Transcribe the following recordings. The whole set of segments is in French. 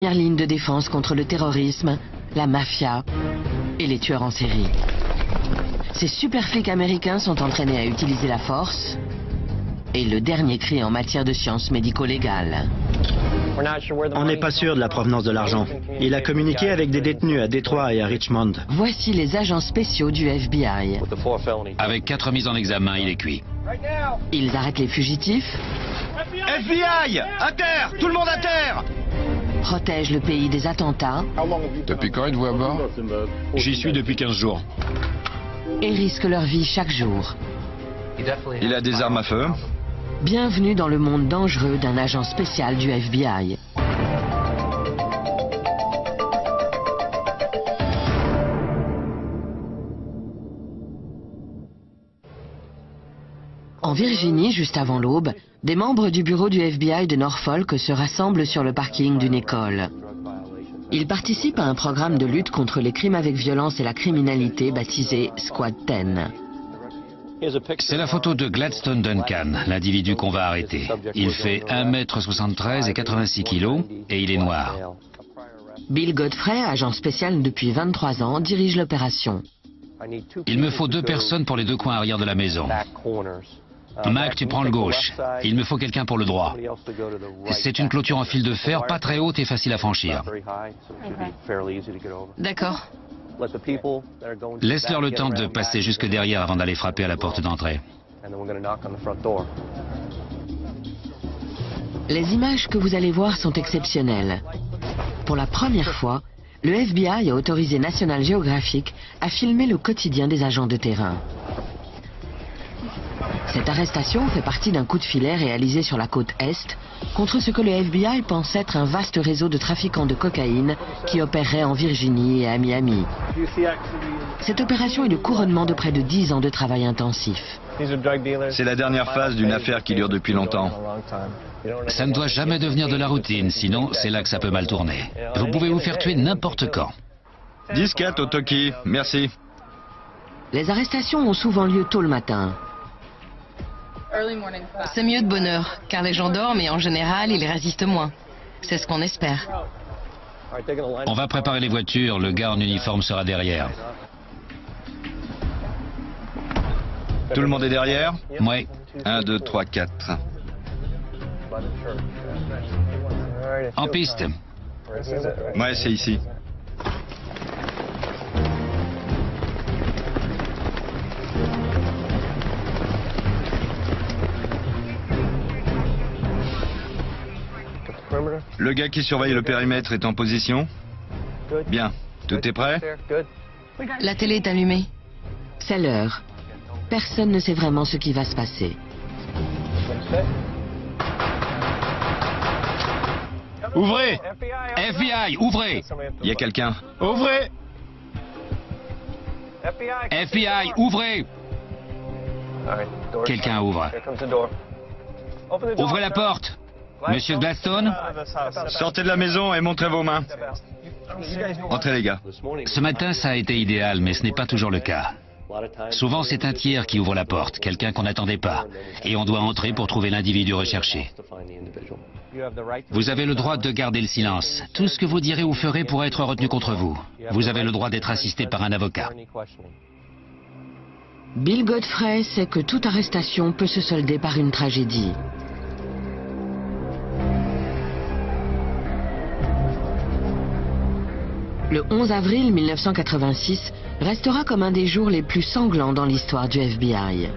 Première ligne de défense contre le terrorisme, la mafia et les tueurs en série. Ces super flics américains sont entraînés à utiliser la force et le dernier cri en matière de sciences médico-légales. On n'est pas sûr de la provenance de l'argent. Il a communiqué avec des détenus à Détroit et à Richmond. Voici les agents spéciaux du FBI. Avec 4 mises en examen, il est cuit. Ils arrêtent les fugitifs, FBI! À terre! Tout le monde à terre! protègent le pays des attentats Depuis quand êtes-vous à bord? J'y suis depuis 15 jours. et risquent leur vie chaque jour. Il a des armes à feu. Bienvenue dans le monde dangereux d'un agent spécial du FBI. En Virginie, juste avant l'aube, des membres du bureau du FBI de Norfolk se rassemblent sur le parking d'une école. Ils participent à un programme de lutte contre les crimes avec violence et la criminalité baptisé Squad 10. C'est la photo de Gladstone Duncan, l'individu qu'on va arrêter. Il fait 1m73 et 86 kg et il est noir. Bill Godfrey, agent spécial depuis 23 ans, dirige l'opération. Il me faut 2 personnes pour les 2 coins arrière de la maison. Mac, tu prends le gauche. Il me faut quelqu'un pour le droit. C'est une clôture en fil de fer, pas très haute et facile à franchir. D'accord. Laisse-leur le temps de passer jusque derrière avant d'aller frapper à la porte d'entrée. Les images que vous allez voir sont exceptionnelles. Pour la première fois, le FBI a autorisé National Geographic à filmer le quotidien des agents de terrain. Cette arrestation fait partie d'un coup de filet réalisé sur la côte Est contre ce que le FBI pense être un vaste réseau de trafiquants de cocaïne qui opérerait en Virginie et à Miami. Cette opération est le couronnement de près de 10 ans de travail intensif. C'est la dernière phase d'une affaire qui dure depuis longtemps. Ça ne doit jamais devenir de la routine, sinon c'est là que ça peut mal tourner. Vous pouvez vous faire tuer n'importe quand. Disquette au Toki, merci. Les arrestations ont souvent lieu tôt le matin. C'est mieux de bonne heure, car les gens dorment et en général, ils résistent moins. C'est ce qu'on espère. On va préparer les voitures, le gars en uniforme sera derrière. Tout le monde est derrière? Ouais. 1, 2, 3, 4. En piste. Ouais, c'est ici. Le gars qui surveille le périmètre est en position? Bien. Tout est prêt? La télé est allumée. C'est l'heure. Personne ne sait vraiment ce qui va se passer. Ouvrez! FBI, ouvrez! Il y a quelqu'un. Ouvrez! FBI, ouvrez! Quelqu'un ouvre. Ouvrez la porte! Monsieur Gladstone? Sortez de la maison et montrez vos mains. Entrez les gars. Ce matin, ça a été idéal, mais ce n'est pas toujours le cas. Souvent, c'est un tiers qui ouvre la porte, quelqu'un qu'on n'attendait pas. Et on doit entrer pour trouver l'individu recherché. Vous avez le droit de garder le silence. Tout ce que vous direz ou ferez pourra être retenu contre vous. Vous avez le droit d'être assisté par un avocat. Bill Godfrey sait que toute arrestation peut se solder par une tragédie. Le 11 avril 1986 restera comme un des jours les plus sanglants dans l'histoire du FBI.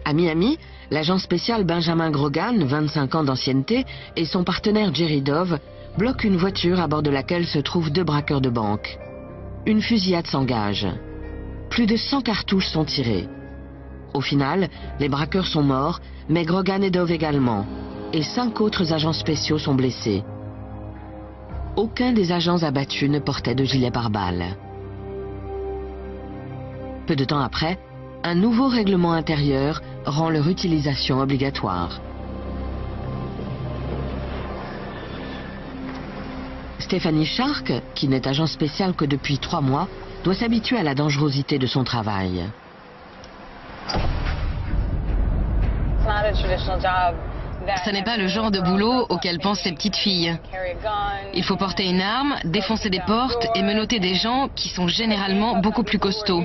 À Miami, l'agent spécial Benjamin Grogan, 25 ans d'ancienneté, et son partenaire Jerry Dove bloquent une voiture à bord de laquelle se trouvent 2 braqueurs de banque. Une fusillade s'engage. Plus de 100 cartouches sont tirées. Au final, les braqueurs sont morts, mais Grogan et Dove également, et 5 autres agents spéciaux sont blessés. Aucun des agents abattus ne portait de gilet pare-balles. Peu de temps après, un nouveau règlement intérieur rend leur utilisation obligatoire. Stephanie Shark, qui n'est agent spécial que depuis 3 mois, doit s'habituer à la dangerosité de son travail. Ce n'est pas le genre de boulot auquel pensent les petites filles. Il faut porter une arme, défoncer des portes et menotter des gens qui sont généralement beaucoup plus costauds.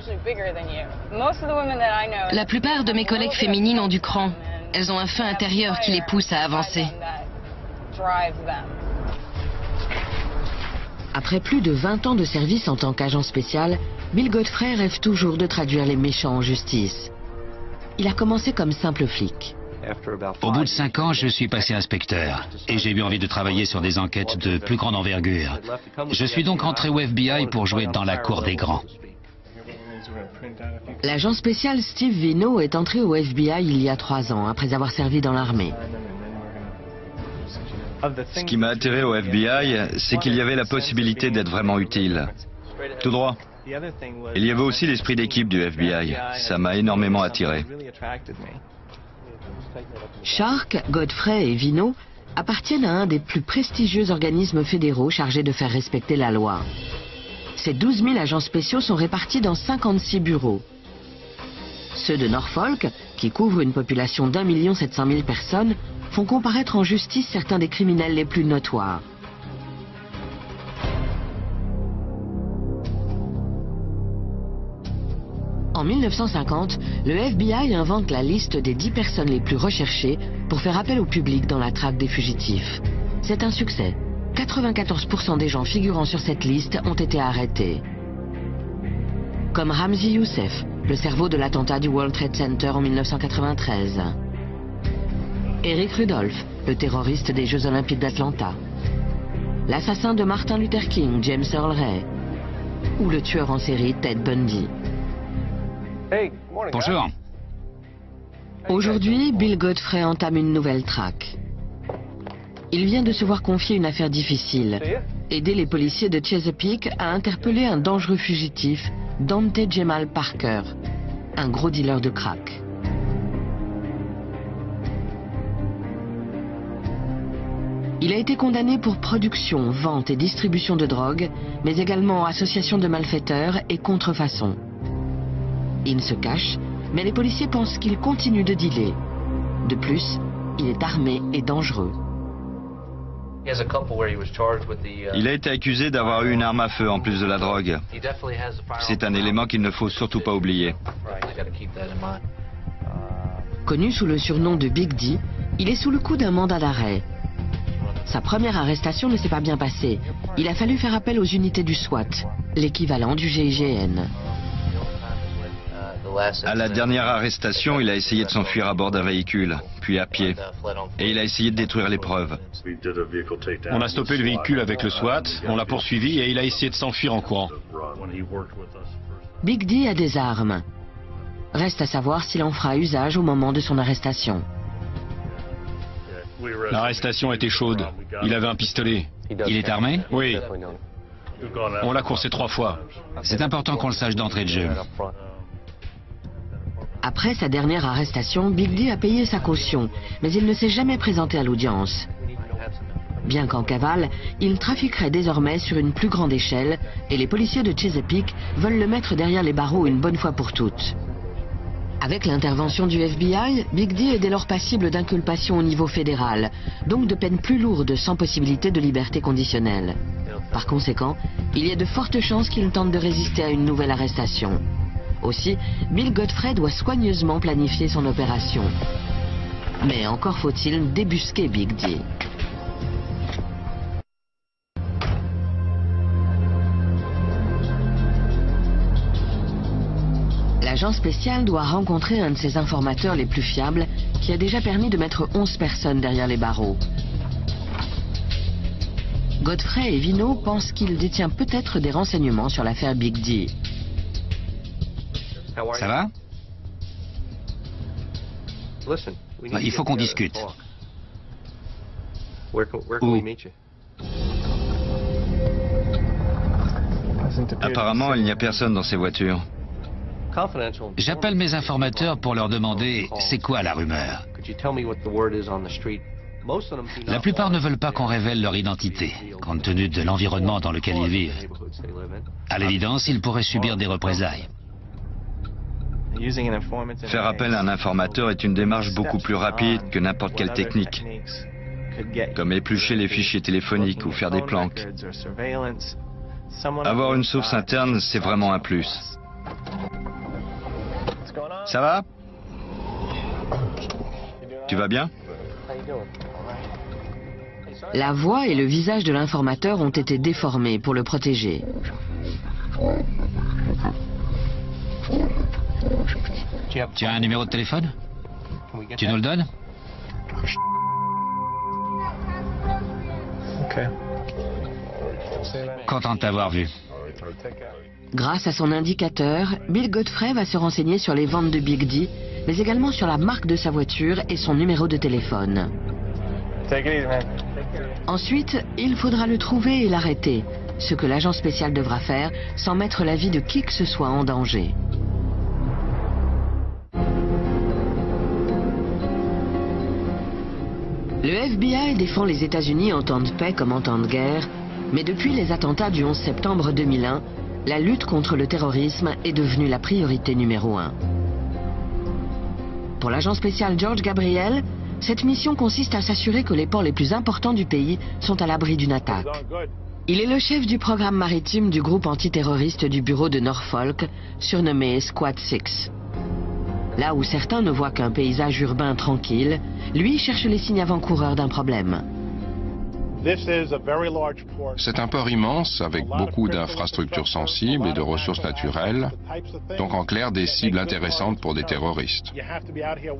La plupart de mes collègues féminines ont du cran. Elles ont un feu intérieur qui les pousse à avancer. Après plus de 20 ans de service en tant qu'agent spécial, Bill Godfrey rêve toujours de traduire les méchants en justice. Il a commencé comme simple flic. Au bout de 5 ans, je suis passé inspecteur et j'ai eu envie de travailler sur des enquêtes de plus grande envergure. Je suis donc rentré au FBI pour jouer dans la cour des grands. L'agent spécial Steve Vino est entré au FBI il y a 3 ans, après avoir servi dans l'armée. Ce qui m'a attiré au FBI, c'est qu'il y avait la possibilité d'être vraiment utile. Tout droit. Il y avait aussi l'esprit d'équipe du FBI. Ça m'a énormément attiré. Shark, Godfrey et Vino appartiennent à un des plus prestigieux organismes fédéraux chargés de faire respecter la loi. Ces 12 000 agents spéciaux sont répartis dans 56 bureaux. Ceux de Norfolk, qui couvrent une population d'1 700 000 personnes, font comparaître en justice certains des criminels les plus notoires. En 1950, le FBI invente la liste des 10 personnes les plus recherchées pour faire appel au public dans la traque des fugitifs. C'est un succès. 94% des gens figurant sur cette liste ont été arrêtés. Comme Ramzi Youssef, le cerveau de l'attentat du World Trade Center en 1993. Eric Rudolph, le terroriste des Jeux Olympiques d'Atlanta. L'assassin de Martin Luther King, James Earl Ray. Ou le tueur en série Ted Bundy. Bonjour. Aujourd'hui, Bill Godfrey entame une nouvelle traque. Il vient de se voir confier une affaire difficile. Aider les policiers de Chesapeake à interpeller un dangereux fugitif, Dante Jemal Parker, un gros dealer de crack. Il a été condamné pour production, vente et distribution de drogue, mais également association de malfaiteurs et contrefaçon. Il se cache, mais les policiers pensent qu'il continue de dealer. De plus, il est armé et dangereux. Il a été accusé d'avoir eu une arme à feu en plus de la drogue. C'est un élément qu'il ne faut surtout pas oublier. Connu sous le surnom de Big D, il est sous le coup d'un mandat d'arrêt. Sa première arrestation ne s'est pas bien passée. Il a fallu faire appel aux unités du SWAT, l'équivalent du GIGN. À la dernière arrestation, il a essayé de s'enfuir à bord d'un véhicule, puis à pied. Et il a essayé de détruire les preuves. On a stoppé le véhicule avec le SWAT, on l'a poursuivi et il a essayé de s'enfuir en courant. Big D a des armes. Reste à savoir s'il en fera usage au moment de son arrestation. L'arrestation était chaude. Il avait un pistolet. Il est armé? Oui. On l'a coursé 3 fois. C'est important qu'on le sache d'entrée de jeu. Après sa dernière arrestation, Big D a payé sa caution, mais il ne s'est jamais présenté à l'audience. Bien qu'en cavale, il trafiquerait désormais sur une plus grande échelle et les policiers de Chesapeake veulent le mettre derrière les barreaux une bonne fois pour toutes. Avec l'intervention du FBI, Big D est dès lors passible d'inculpation au niveau fédéral, donc de peines plus lourdes sans possibilité de liberté conditionnelle. Par conséquent, il y a de fortes chances qu'il tente de résister à une nouvelle arrestation. Aussi, Bill Godfrey doit soigneusement planifier son opération. Mais encore faut-il débusquer Big D. L'agent spécial doit rencontrer un de ses informateurs les plus fiables qui a déjà permis de mettre 11 personnes derrière les barreaux. Godfrey et Vino pensent qu'il détient peut-être des renseignements sur l'affaire Big D. Ça va? Il faut qu'on discute. Où? Apparemment, il n'y a personne dans ces voitures. J'appelle mes informateurs pour leur demander c'est quoi la rumeur. La plupart ne veulent pas qu'on révèle leur identité, compte tenu de l'environnement dans lequel ils vivent. À l'évidence, ils pourraient subir des représailles. Faire appel à un informateur est une démarche beaucoup plus rapide que n'importe quelle technique, comme éplucher les fichiers téléphoniques ou faire des planques. Avoir une source interne, c'est vraiment un plus. Ça va? Tu vas bien? La voix et le visage de l'informateur ont été déformés pour le protéger. Tu as un numéro de téléphone? Tu nous le donnes? Content de t'avoir vu. Grâce à son indicateur, Bill Godfrey va se renseigner sur les ventes de Big D, mais également sur la marque de sa voiture et son numéro de téléphone. Ensuite, il faudra le trouver et l'arrêter, ce que l'agent spécial devra faire sans mettre la vie de qui que ce soit en danger. Le FBI défend les États-Unis en temps de paix comme en temps de guerre, mais depuis les attentats du 11 septembre 2001, la lutte contre le terrorisme est devenue la priorité numéro 1. Pour l'agent spécial George Gabriel, cette mission consiste à s'assurer que les ports les plus importants du pays sont à l'abri d'une attaque. Il est le chef du programme maritime du groupe antiterroriste du bureau de Norfolk, surnommé Squad 6. Là où certains ne voient qu'un paysage urbain tranquille, lui cherche les signes avant-coureurs d'un problème. C'est un port immense avec beaucoup d'infrastructures sensibles et de ressources naturelles, donc en clair des cibles intéressantes pour des terroristes.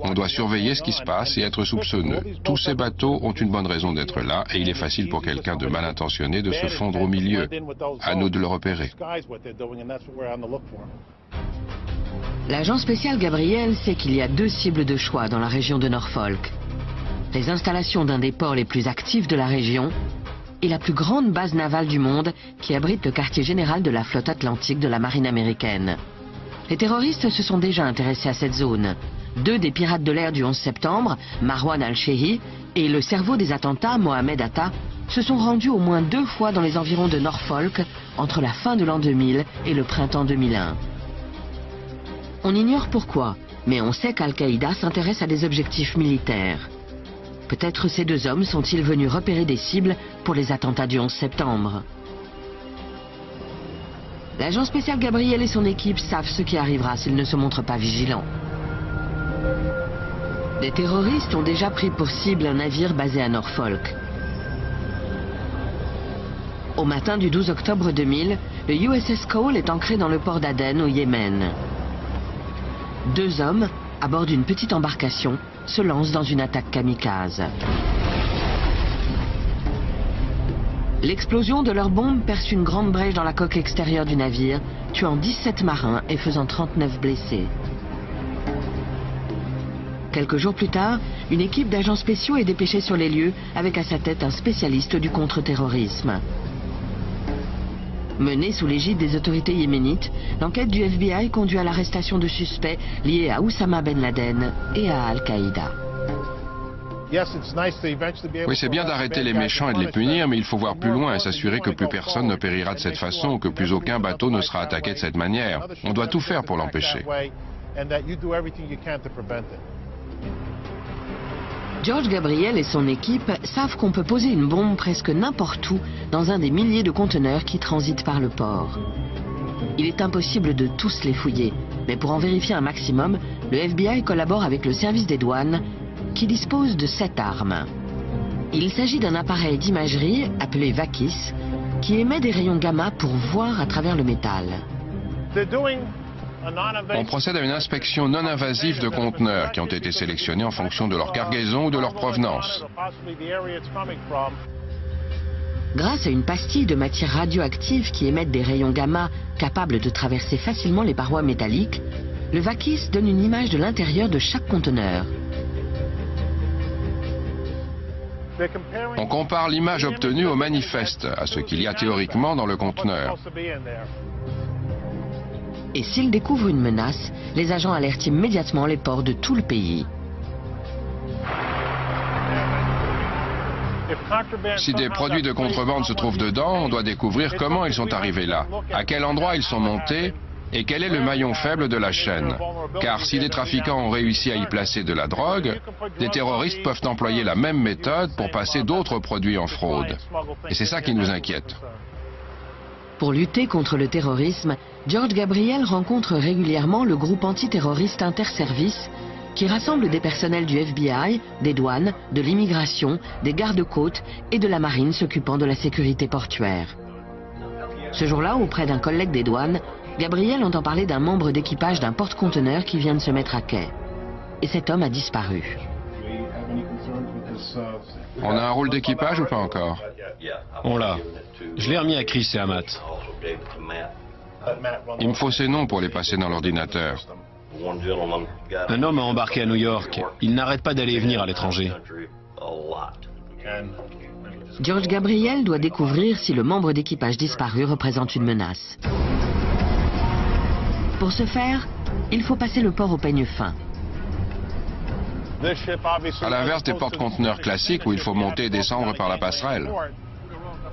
On doit surveiller ce qui se passe et être soupçonneux. Tous ces bateaux ont une bonne raison d'être là et il est facile pour quelqu'un de mal intentionné de se fondre au milieu. À nous de le repérer. L'agent spécial Gabriel sait qu'il y a 2 cibles de choix dans la région de Norfolk. Les installations d'un des ports les plus actifs de la région et la plus grande base navale du monde qui abrite le quartier général de la flotte atlantique de la marine américaine. Les terroristes se sont déjà intéressés à cette zone. 2 des pirates de l'air du 11 septembre, Marwan al-Shehi et le cerveau des attentats, Mohamed Atta, se sont rendus au moins 2 fois dans les environs de Norfolk entre la fin de l'an 2000 et le printemps 2001. On ignore pourquoi, mais on sait qu'Al-Qaïda s'intéresse à des objectifs militaires. Peut-être ces 2 hommes sont-ils venus repérer des cibles pour les attentats du 11 septembre. L'agent spécial Gabriel et son équipe savent ce qui arrivera s'ils ne se montrent pas vigilants. Des terroristes ont déjà pris pour cible un navire basé à Norfolk. Au matin du 12 octobre 2000, le USS Cole est ancré dans le port d'Aden au Yémen. 2 hommes, à bord d'une petite embarcation, se lancent dans une attaque kamikaze. L'explosion de leur bombe perce une grande brèche dans la coque extérieure du navire, tuant 17 marins et faisant 39 blessés. Quelques jours plus tard, une équipe d'agents spéciaux est dépêchée sur les lieux avec à sa tête un spécialiste du contre-terrorisme. Menée sous l'égide des autorités yéménites, l'enquête du FBI conduit à l'arrestation de suspects liés à Oussama Ben Laden et à Al-Qaïda. Oui, c'est bien d'arrêter les méchants et de les punir, mais il faut voir plus loin et s'assurer que plus personne ne périra de cette façon, que plus aucun bateau ne sera attaqué de cette manière. On doit tout faire pour l'empêcher. George Gabriel et son équipe savent qu'on peut poser une bombe presque n'importe où dans un des milliers de conteneurs qui transitent par le port. Il est impossible de tous les fouiller, mais pour en vérifier un maximum, le FBI collabore avec le service des douanes qui dispose de 7 armes. Il s'agit d'un appareil d'imagerie appelé VAKIS qui émet des rayons gamma pour voir à travers le métal. On procède à une inspection non invasive de conteneurs qui ont été sélectionnés en fonction de leur cargaison ou de leur provenance. Grâce à une pastille de matière radioactive qui émet des rayons gamma capables de traverser facilement les parois métalliques, le VAKIS donne une image de l'intérieur de chaque conteneur. On compare l'image obtenue au manifeste, à ce qu'il y a théoriquement dans le conteneur. Et s'ils découvrent une menace, les agents alertent immédiatement les ports de tout le pays. Si des produits de contrebande se trouvent dedans, on doit découvrir comment ils sont arrivés là, à quel endroit ils sont montés Et quel est le maillon faible de la chaîne? Car si des trafiquants ont réussi à y placer de la drogue, des terroristes peuvent employer la même méthode pour passer d'autres produits en fraude. Et c'est ça qui nous inquiète. Pour lutter contre le terrorisme, George Gabriel rencontre régulièrement le groupe antiterroriste Interservice, qui rassemble des personnels du FBI, des douanes, de l'immigration, des gardes-côtes et de la marine s'occupant de la sécurité portuaire. Ce jour-là, auprès d'un collègue des douanes, Gabriel entend parler d'un membre d'équipage d'un porte-conteneur qui vient de se mettre à quai. Et cet homme a disparu. On a un rôle d'équipage ou pas encore? On l'a. Je l'ai remis à Chris et à Matt. Il me faut ces noms pour les passer dans l'ordinateur. Un homme a embarqué à New York. Il n'arrête pas d'aller et venir à l'étranger. George Gabriel doit découvrir si le membre d'équipage disparu représente une menace. Pour ce faire, il faut passer le port au peigne fin. À l'inverse des porte-conteneurs classiques où il faut monter et descendre par la passerelle.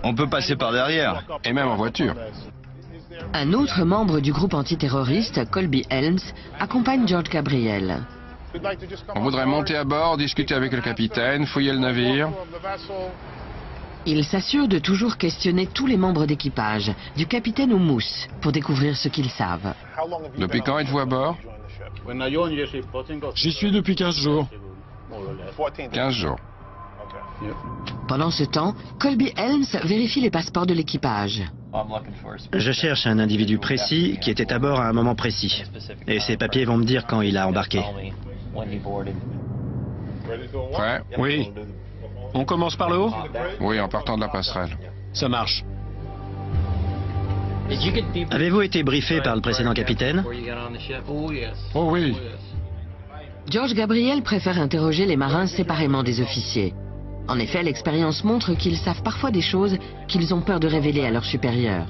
On peut passer par derrière. Et même en voiture. Un autre membre du groupe antiterroriste, Colby Helms, accompagne George Gabriel. On voudrait monter à bord, discuter avec le capitaine, fouiller le navire. Il s'assure de toujours questionner tous les membres d'équipage, du capitaine au mousse, pour découvrir ce qu'ils savent. Depuis quand êtes-vous à bord? J'y suis depuis 15 jours. 15 jours. Pendant ce temps, Colby Helms vérifie les passeports de l'équipage. Je cherche un individu précis qui était à bord à un moment précis. Et ses papiers vont me dire quand il a embarqué. Prêt? Oui. On commence par le haut? Oui, en partant de la passerelle. Ça marche. Avez-vous été briefé par le précédent capitaine? Oh oui. George Gabriel préfère interroger les marins séparément des officiers. En effet, l'expérience montre qu'ils savent parfois des choses qu'ils ont peur de révéler à leurs supérieurs.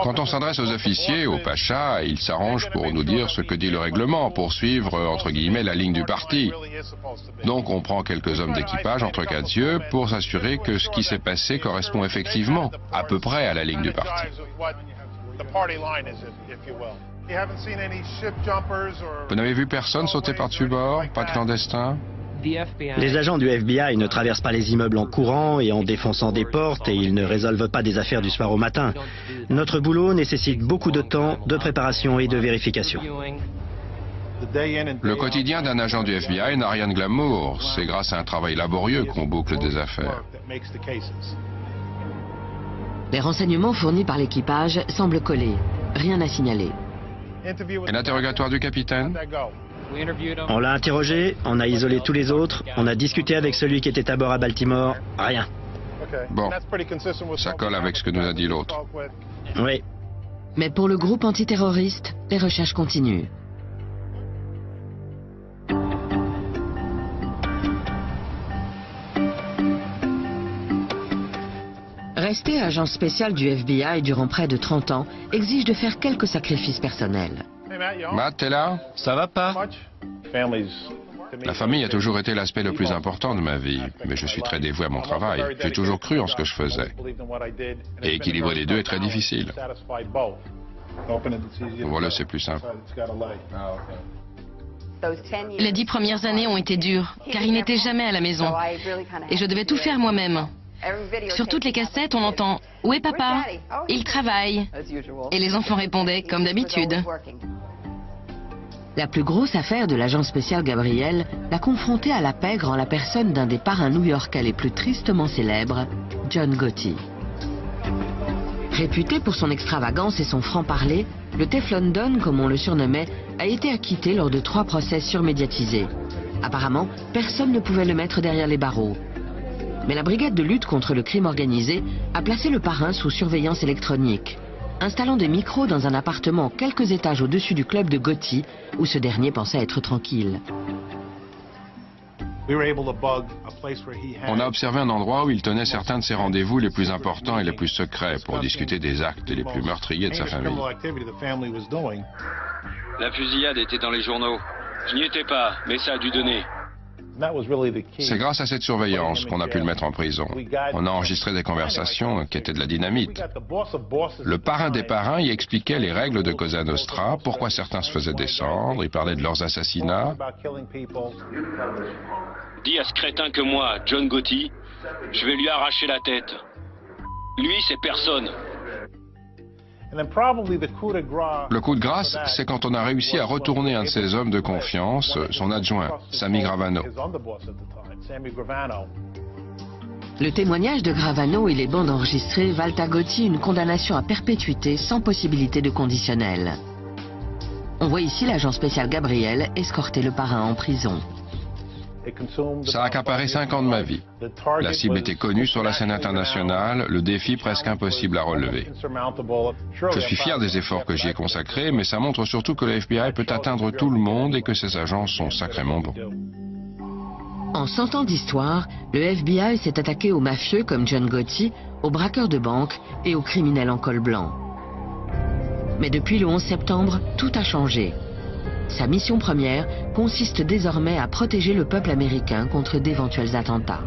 Quand on s'adresse aux officiers, aux pachas, ils s'arrangent pour nous dire ce que dit le règlement, pour suivre, entre guillemets, la ligne du parti. Donc on prend quelques hommes d'équipage entre quatre yeux pour s'assurer que ce qui s'est passé correspond effectivement, à peu près à la ligne du parti. Vous n'avez vu personne sauter par-dessus bord? Pas de clandestins? Les agents du FBI ne traversent pas les immeubles en courant et en défonçant des portes et ils ne résolvent pas des affaires du soir au matin. Notre boulot nécessite beaucoup de temps, de préparation et de vérification. Le quotidien d'un agent du FBI n'a rien de glamour. C'est grâce à un travail laborieux qu'on boucle des affaires. Les renseignements fournis par l'équipage semblent collés. Rien à signaler. Et l'interrogatoire du capitaine? On l'a interrogé, on a isolé tous les autres, on a discuté avec celui qui était à bord à Baltimore, rien. Bon, ça colle avec ce que nous a dit l'autre. Oui. Mais pour le groupe antiterroriste, les recherches continuent. Rester agent spécial du FBI durant près de 30 ans exige de faire quelques sacrifices personnels. Matt, t'es là? Ça va pas? La famille a toujours été l'aspect le plus important de ma vie, mais je suis très dévoué à mon travail. J'ai toujours cru en ce que je faisais. Et équilibrer les deux est très difficile. Voilà, c'est plus simple. Les 10 premières années ont été dures, car il n'était jamais à la maison. Et je devais tout faire moi-même. Sur toutes les cassettes, on entend « Où est papa ? Il travaille !» Et les enfants répondaient comme d'habitude. La plus grosse affaire de l'agent spécial Gabriel l'a confronté à la pègre en la personne d'un des parrains new-yorkais les plus tristement célèbres, John Gotti. Réputé pour son extravagance et son franc-parler, le Teflon Don, comme on le surnommait, a été acquitté lors de 3 procès surmédiatisés. Apparemment, personne ne pouvait le mettre derrière les barreaux. Mais la brigade de lutte contre le crime organisé a placé le parrain sous surveillance électronique, installant des micros dans un appartement quelques étages au-dessus du club de Gotti, où ce dernier pensait être tranquille. On a observé un endroit où il tenait certains de ses rendez-vous les plus importants et les plus secrets pour discuter des actes les plus meurtriers de sa famille. La fusillade était dans les journaux. Je n'y étais pas, mais ça a dû donner. C'est grâce à cette surveillance qu'on a pu le mettre en prison. On a enregistré des conversations qui étaient de la dynamite. Le parrain des parrains y expliquait les règles de Cosa Nostra, pourquoi certains se faisaient descendre, il parlait de leurs assassinats. Dis à ce crétin que moi, John Gotti, je vais lui arracher la tête. Lui, c'est personne. Le coup de grâce, c'est quand on a réussi à retourner un de ses hommes de confiance, son adjoint, Sammy Gravano. Le témoignage de Gravano et les bandes enregistrées valent à Gotti une condamnation à perpétuité sans possibilité de conditionnel. On voit ici l'agent spécial Gabriel escorter le parrain en prison. Ça a accaparé 5 ans de ma vie. La cible était connue sur la scène internationale, le défi presque impossible à relever. Je suis fier des efforts que j'y ai consacrés, mais ça montre surtout que le FBI peut atteindre tout le monde et que ses agents sont sacrément bons. En 100 ans d'histoire, le FBI s'est attaqué aux mafieux comme John Gotti, aux braqueurs de banque et aux criminels en col blanc. Mais depuis le 11 septembre, tout a changé. Sa mission première consiste désormais à protéger le peuple américain contre d'éventuels attentats.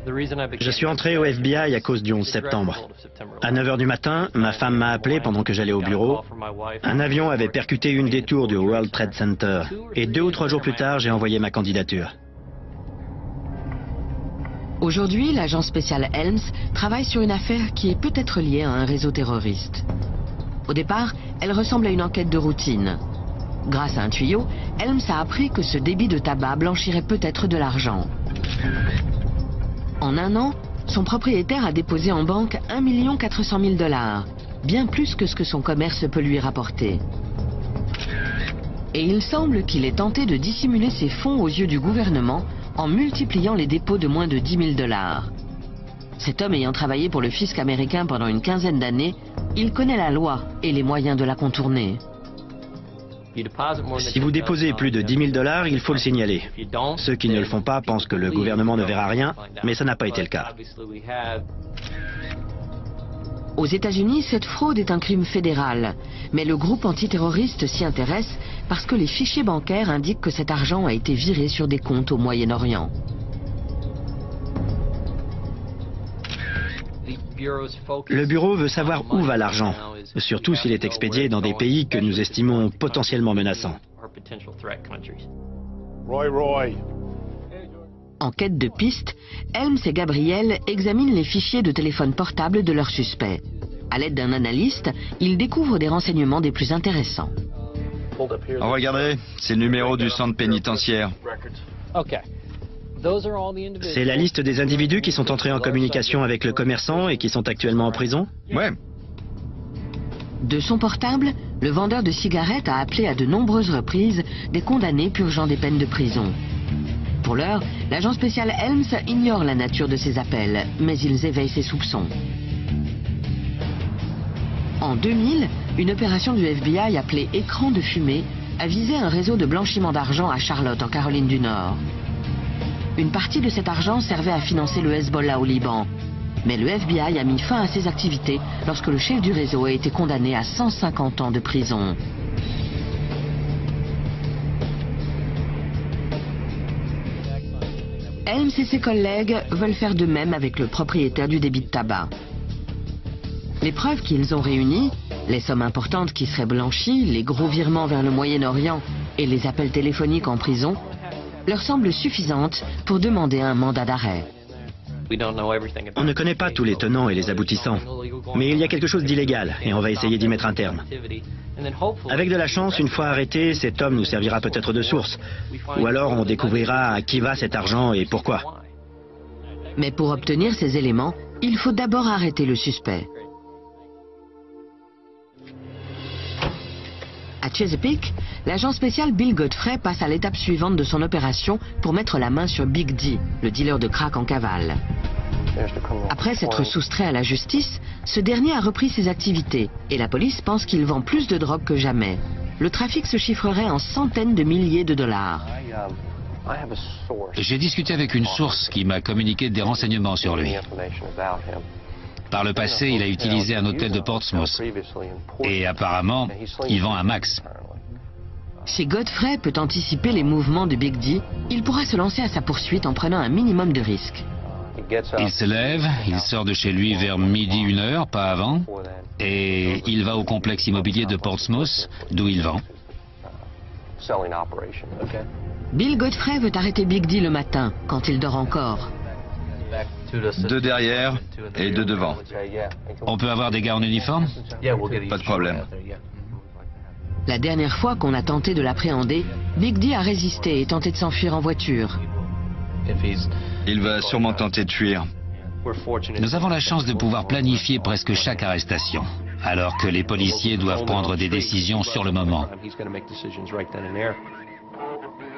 Je suis entré au FBI à cause du 11 septembre. À 9h du matin, ma femme m'a appelé pendant que j'allais au bureau. Un avion avait percuté une des tours du World Trade Center. Et 2 ou 3 jours plus tard, j'ai envoyé ma candidature. Aujourd'hui, l'agent spécial Helms travaille sur une affaire qui est peut-être liée à un réseau terroriste. Au départ, elle ressemble à une enquête de routine. Grâce à un tuyau, Helms a appris que ce débit de tabac blanchirait peut-être de l'argent. En un an, son propriétaire a déposé en banque 1 400 000 $, bien plus que ce que son commerce peut lui rapporter. Et il semble qu'il ait tenté de dissimuler ses fonds aux yeux du gouvernement en multipliant les dépôts de moins de 10 000 $. Cet homme ayant travaillé pour le fisc américain pendant une quinzaine d'années, il connaît la loi et les moyens de la contourner. Si vous déposez plus de 10 000 $, il faut le signaler. Ceux qui ne le font pas pensent que le gouvernement ne verra rien, mais ça n'a pas été le cas. Aux États-Unis, cette fraude est un crime fédéral, mais le groupe antiterroriste s'y intéresse parce que les fichiers bancaires indiquent que cet argent a été viré sur des comptes au Moyen-Orient. Le bureau veut savoir où va l'argent, surtout s'il est expédié dans des pays que nous estimons potentiellement menaçants. En quête de pistes, Helms et Gabriel examinent les fichiers de téléphone portable de leurs suspects. À l'aide d'un analyste, ils découvrent des renseignements des plus intéressants. Regardez, c'est le numéro du centre pénitentiaire. C'est la liste des individus qui sont entrés en communication avec le commerçant et qui sont actuellement en prison? Ouais. De son portable, le vendeur de cigarettes a appelé à de nombreuses reprises des condamnés purgeant des peines de prison. Pour l'heure, l'agent spécial Helms ignore la nature de ces appels, mais ils éveillent ses soupçons. En 2000, une opération du FBI appelée Écran de fumée a visé un réseau de blanchiment d'argent à Charlotte, en Caroline du Nord. Une partie de cet argent servait à financer le Hezbollah au Liban. Mais le FBI a mis fin à ses activités lorsque le chef du réseau a été condamné à 150 ans de prison. Helms et ses collègues veulent faire de même avec le propriétaire du débit de tabac. Les preuves qu'ils ont réunies, les sommes importantes qui seraient blanchies, les gros virements vers le Moyen-Orient et les appels téléphoniques en prison, leur semblent suffisantes pour demander un mandat d'arrêt. On ne connaît pas tous les tenants et les aboutissants, mais il y a quelque chose d'illégal et on va essayer d'y mettre un terme. Avec de la chance, une fois arrêté, cet homme nous servira peut-être de source. Ou alors on découvrira à qui va cet argent et pourquoi. Mais pour obtenir ces éléments, il faut d'abord arrêter le suspect. À Chesapeake, l'agent spécial Bill Godfrey passe à l'étape suivante de son opération pour mettre la main sur Big D, le dealer de crack en cavale. Après s'être soustrait à la justice, ce dernier a repris ses activités et la police pense qu'il vend plus de drogue que jamais. Le trafic se chiffrerait en centaines de milliers de dollars. J'ai discuté avec une source qui m'a communiqué des renseignements sur lui. Par le passé, il a utilisé un hôtel de Portsmouth. Et apparemment, il vend un max. Si Godfrey peut anticiper les mouvements de Big D, il pourra se lancer à sa poursuite en prenant un minimum de risques. Il se lève, il sort de chez lui vers midi, 1h, pas avant, et il va au complexe immobilier de Portsmouth, d'où il vend. Bill Godfrey veut arrêter Big D le matin, quand il dort encore. 2 derrière et 2 devant. On peut avoir des gars en uniforme? Pas de problème. La dernière fois qu'on a tenté de l'appréhender, Big D a résisté et tenté de s'enfuir en voiture. Il va sûrement tenter de fuir. Nous avons la chance de pouvoir planifier presque chaque arrestation, alors que les policiers doivent prendre des décisions sur le moment.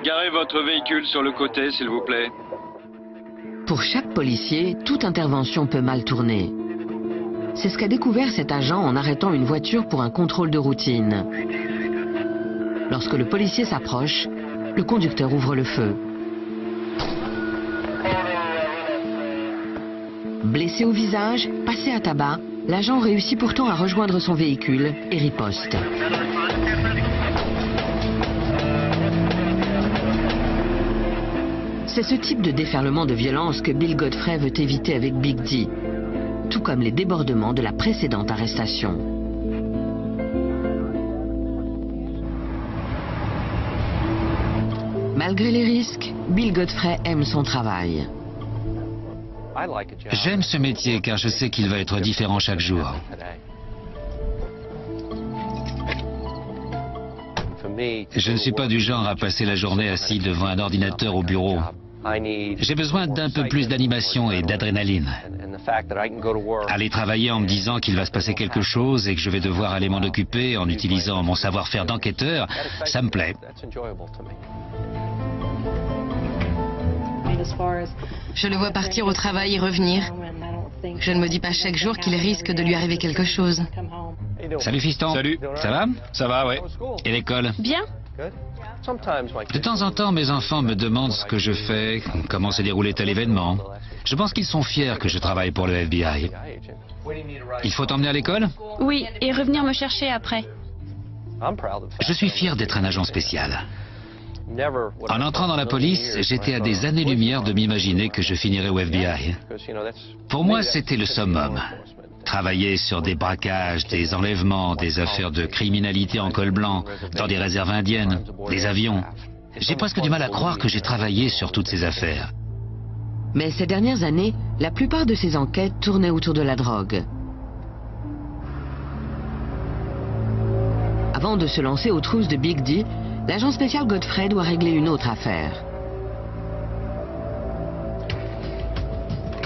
Garez votre véhicule sur le côté, s'il vous plaît. Pour chaque policier, toute intervention peut mal tourner. C'est ce qu'a découvert cet agent en arrêtant une voiture pour un contrôle de routine. Lorsque le policier s'approche, le conducteur ouvre le feu. Blessé au visage, passé à tabac, l'agent réussit pourtant à rejoindre son véhicule et riposte. C'est ce type de déferlement de violence que Bill Godfrey veut éviter avec Big D, tout comme les débordements de la précédente arrestation. Malgré les risques, Bill Godfrey aime son travail. J'aime ce métier car je sais qu'il va être différent chaque jour. Je ne suis pas du genre à passer la journée assis devant un ordinateur au bureau. J'ai besoin d'un peu plus d'animation et d'adrénaline. Aller travailler en me disant qu'il va se passer quelque chose et que je vais devoir aller m'en occuper en utilisant mon savoir-faire d'enquêteur, ça me plaît. Je le vois partir au travail et revenir. Je ne me dis pas chaque jour qu'il risque de lui arriver quelque chose. Salut fiston. Salut. Ça va? Ça va, ouais. Et l'école? Bien. De temps en temps, mes enfants me demandent ce que je fais, comment s'est déroulé tel événement. Je pense qu'ils sont fiers que je travaille pour le FBI. Il faut t'emmener à l'école? Oui, et revenir me chercher après. Je suis fier d'être un agent spécial. En entrant dans la police, j'étais à des années-lumière de m'imaginer que je finirais au FBI. Pour moi, c'était le summum. Travailler sur des braquages, des enlèvements, des affaires de criminalité en col blanc, dans des réserves indiennes, des avions. J'ai presque du mal à croire que j'ai travaillé sur toutes ces affaires. Mais ces dernières années, la plupart de ces enquêtes tournaient autour de la drogue. Avant de se lancer aux trousses de Big D, l'agent spécial Godfrey doit régler une autre affaire.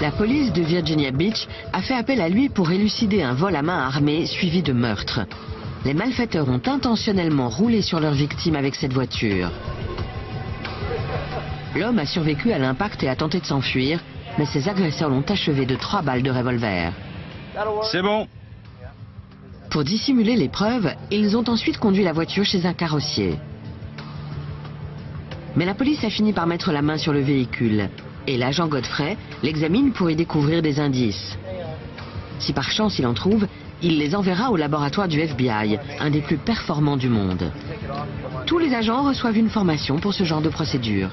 La police de Virginia Beach a fait appel à lui pour élucider un vol à main armée suivi de meurtre. Les malfaiteurs ont intentionnellement roulé sur leur victime avec cette voiture. L'homme a survécu à l'impact et a tenté de s'enfuir, mais ses agresseurs l'ont achevé de 3 balles de revolver. C'est bon. Pour dissimuler les preuves, ils ont ensuite conduit la voiture chez un carrossier. Mais la police a fini par mettre la main sur le véhicule. Et l'agent Godfrey l'examine pour y découvrir des indices. Si par chance il en trouve, il les enverra au laboratoire du FBI, un des plus performants du monde. Tous les agents reçoivent une formation pour ce genre de procédure.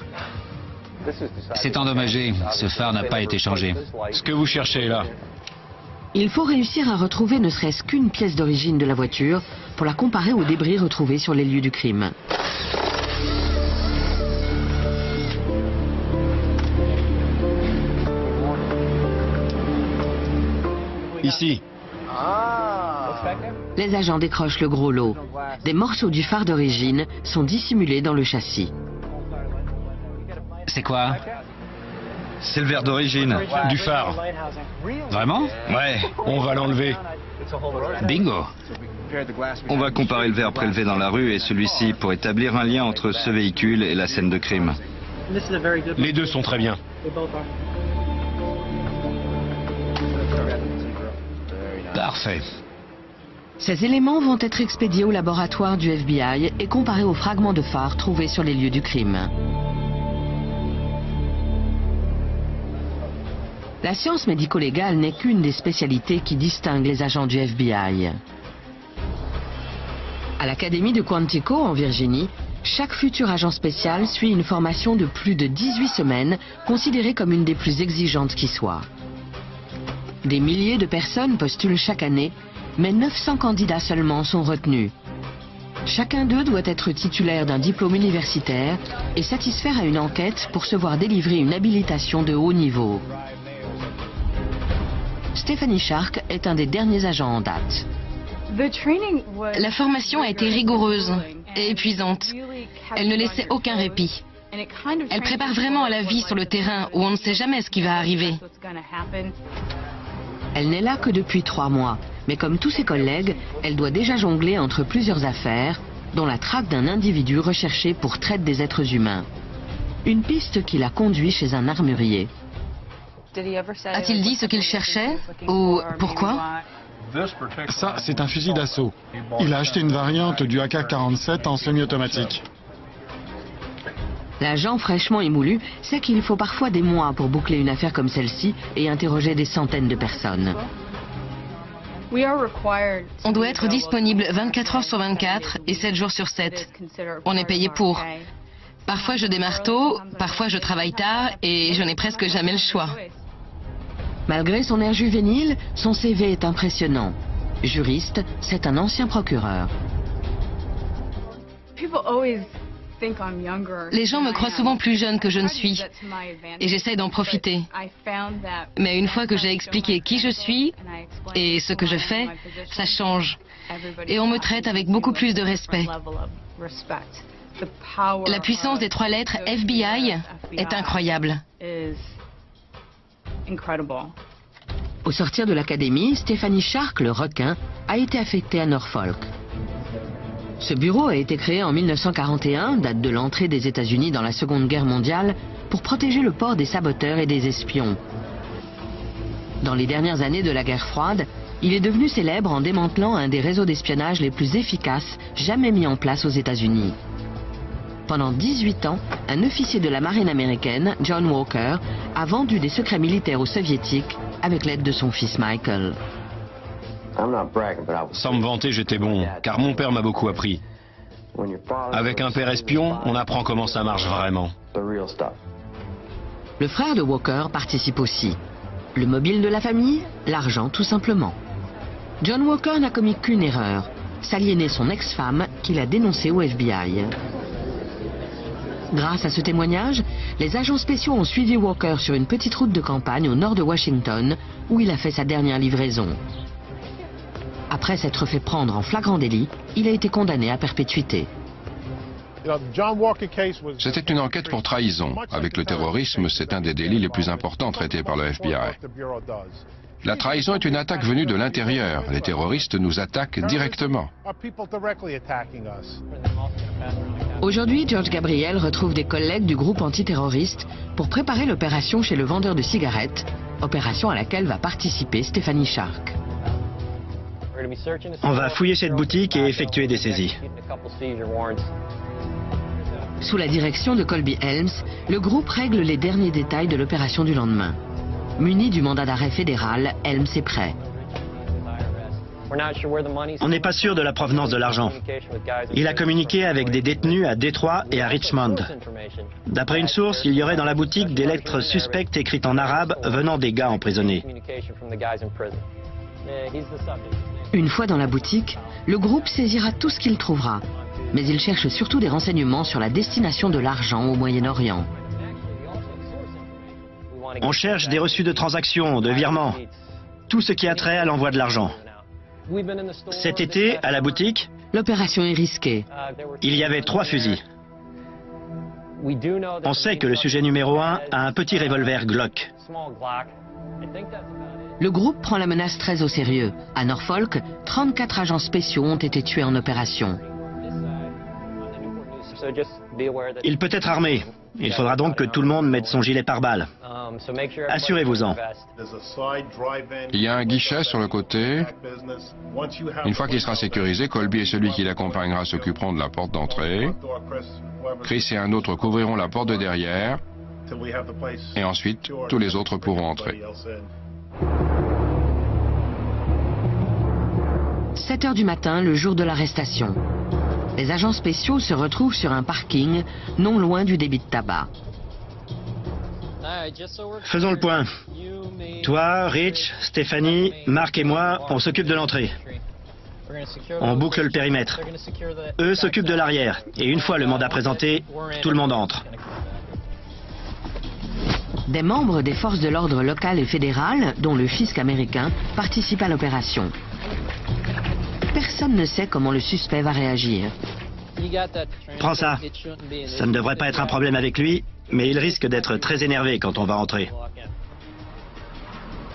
C'est endommagé, ce phare n'a pas été changé. Ce que vous cherchez là. Il faut réussir à retrouver ne serait-ce qu'une pièce d'origine de la voiture pour la comparer aux débris retrouvés sur les lieux du crime. Ici. Les agents décrochent le gros lot. Des morceaux du phare d'origine sont dissimulés dans le châssis. C'est quoi? C'est le verre d'origine. Du phare. Vraiment? Ouais. On va l'enlever. Bingo. On va comparer le verre prélevé dans la rue et celui-ci pour établir un lien entre ce véhicule et la scène de crime. Les deux sont très bien. Parfait. Ces éléments vont être expédiés au laboratoire du FBI et comparés aux fragments de phare trouvés sur les lieux du crime. La science médico-légale n'est qu'une des spécialités qui distinguent les agents du FBI. À l'Académie de Quantico, en Virginie, Chaque futur agent spécial suit une formation de plus de 18 semaines, considérée comme une des plus exigeantes qui soit. Des milliers de personnes postulent chaque année, mais 900 candidats seulement sont retenus. Chacun d'eux doit être titulaire d'un diplôme universitaire et satisfaire à une enquête pour se voir délivrer une habilitation de haut niveau. Stephanie Shark est un des derniers agents en date. La formation a été rigoureuse et épuisante. Elle ne laissait aucun répit. Elle prépare vraiment à la vie sur le terrain où on ne sait jamais ce qui va arriver. Elle n'est là que depuis 3 mois, mais comme tous ses collègues, elle doit déjà jongler entre plusieurs affaires, dont la traque d'un individu recherché pour traite des êtres humains. Une piste qui l'a conduit chez un armurier. A-t-il dit ce qu'il cherchait? Ou pourquoi? Ça, c'est un fusil d'assaut. Il a acheté une variante du AK-47 en semi-automatique. L'agent fraîchement émoulu sait qu'il faut parfois des mois pour boucler une affaire comme celle-ci et interroger des centaines de personnes. On doit être disponible 24 heures sur 24 et 7 jours sur 7. On est payé pour. Parfois je démarre tôt, parfois je travaille tard et je n'ai presque jamais le choix. Malgré son air juvénile, son CV est impressionnant. Juriste, c'est un ancien procureur. Les gens me croient souvent plus jeune que je ne suis et j'essaie d'en profiter. Mais une fois que j'ai expliqué qui je suis et ce que je fais, ça change. Et on me traite avec beaucoup plus de respect. La puissance des 3 lettres FBI est incroyable. Au sortir de l'académie, Stephanie Shark, le requin, a été affectée à Norfolk. Ce bureau a été créé en 1941, date de l'entrée des États-Unis dans la Seconde Guerre mondiale, pour protéger le port des saboteurs et des espions. Dans les dernières années de la guerre froide, il est devenu célèbre en démantelant un des réseaux d'espionnage les plus efficaces jamais mis en place aux États-Unis. Pendant 18 ans, un officier de la marine américaine, John Walker, a vendu des secrets militaires aux soviétiques avec l'aide de son fils Michael. Sans me vanter, j'étais bon, car mon père m'a beaucoup appris. Avec un père espion, on apprend comment ça marche vraiment. Le frère de Walker participe aussi. Le mobile de la famille, l'argent tout simplement. John Walker n'a commis qu'une erreur, s'aliéner son ex-femme qu'il a dénoncée au FBI. Grâce à ce témoignage, les agents spéciaux ont suivi Walker sur une petite route de campagne au nord de Washington, où il a fait sa dernière livraison. Après s'être fait prendre en flagrant délit, il a été condamné à perpétuité. C'était une enquête pour trahison. Avec le terrorisme, c'est un des délits les plus importants traités par le FBI. La trahison est une attaque venue de l'intérieur. Les terroristes nous attaquent directement. Aujourd'hui, George Gabriel retrouve des collègues du groupe antiterroriste pour préparer l'opération chez le vendeur de cigarettes, opération à laquelle va participer Stephanie Shark. On va fouiller cette boutique et effectuer des saisies. Sous la direction de Colby Helms, le groupe règle les derniers détails de l'opération du lendemain. Muni du mandat d'arrêt fédéral, Helms est prêt. On n'est pas sûr de la provenance de l'argent. Il a communiqué avec des détenus à Détroit et à Richmond. D'après une source, il y aurait dans la boutique des lettres suspectes écrites en arabe venant des gars emprisonnés. Une fois dans la boutique, le groupe saisira tout ce qu'il trouvera. Mais il cherche surtout des renseignements sur la destination de l'argent au Moyen-Orient. On cherche des reçus de transactions, de virements, tout ce qui a trait à l'envoi de l'argent. Cet été, à la boutique, l'opération est risquée. Il y avait 3 fusils. On sait que le sujet numéro 1 a un petit revolver Glock. Le groupe prend la menace très au sérieux. À Norfolk, 34 agents spéciaux ont été tués en opération. Il peut être armé. Il faudra donc que tout le monde mette son gilet pare-balles. Assurez-vous-en. Il y a un guichet sur le côté. Une fois qu'il sera sécurisé, Colby et celui qui l'accompagnera s'occuperont de la porte d'entrée. Chris et un autre couvriront la porte de derrière. Et ensuite, tous les autres pourront entrer. 7 heures du matin, le jour de l'arrestation. Les agents spéciaux se retrouvent sur un parking, non loin du débit de tabac. Faisons le point. Toi, Rich, Stéphanie, Marc et moi, on s'occupe de l'entrée. On boucle le périmètre. Eux s'occupent de l'arrière. Et une fois le mandat présenté, tout le monde entre. Des membres des forces de l'ordre locales et fédérales, dont le fisc américain, participent à l'opération. Personne ne sait comment le suspect va réagir. Prends ça. Ça ne devrait pas être un problème avec lui, mais il risque d'être très énervé quand on va entrer.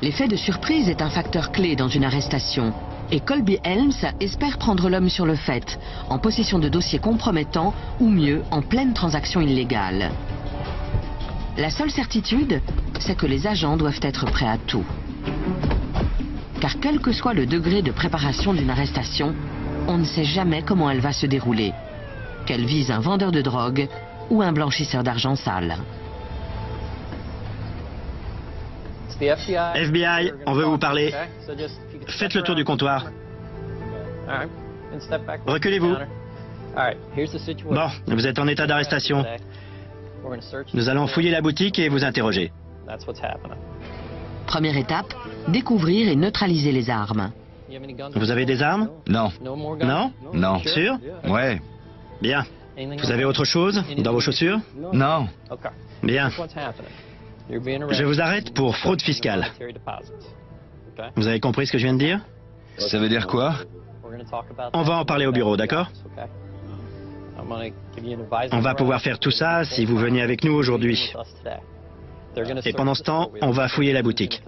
L'effet de surprise est un facteur clé dans une arrestation. Et Colby Helms espère prendre l'homme sur le fait, en possession de dossiers compromettants, ou mieux, en pleine transaction illégale. La seule certitude, c'est que les agents doivent être prêts à tout. Car quel que soit le degré de préparation d'une arrestation, on ne sait jamais comment elle va se dérouler. Qu'elle vise un vendeur de drogue ou un blanchisseur d'argent sale. FBI, on veut vous parler. Faites le tour du comptoir. Reculez-vous. Bon, vous êtes en état d'arrestation. Nous allons fouiller la boutique et vous interroger. Première étape, découvrir et neutraliser les armes. Vous avez des armes? Non. Non? Non. Sûr? Ouais. Bien. Vous avez autre chose dans vos chaussures? Non. Bien. Je vous arrête pour fraude fiscale. Vous avez compris ce que je viens de dire? Ça veut dire quoi? On va en parler au bureau, d'accord? On va pouvoir faire tout ça si vous venez avec nous aujourd'hui. Et pendant ce temps, on va fouiller la boutique.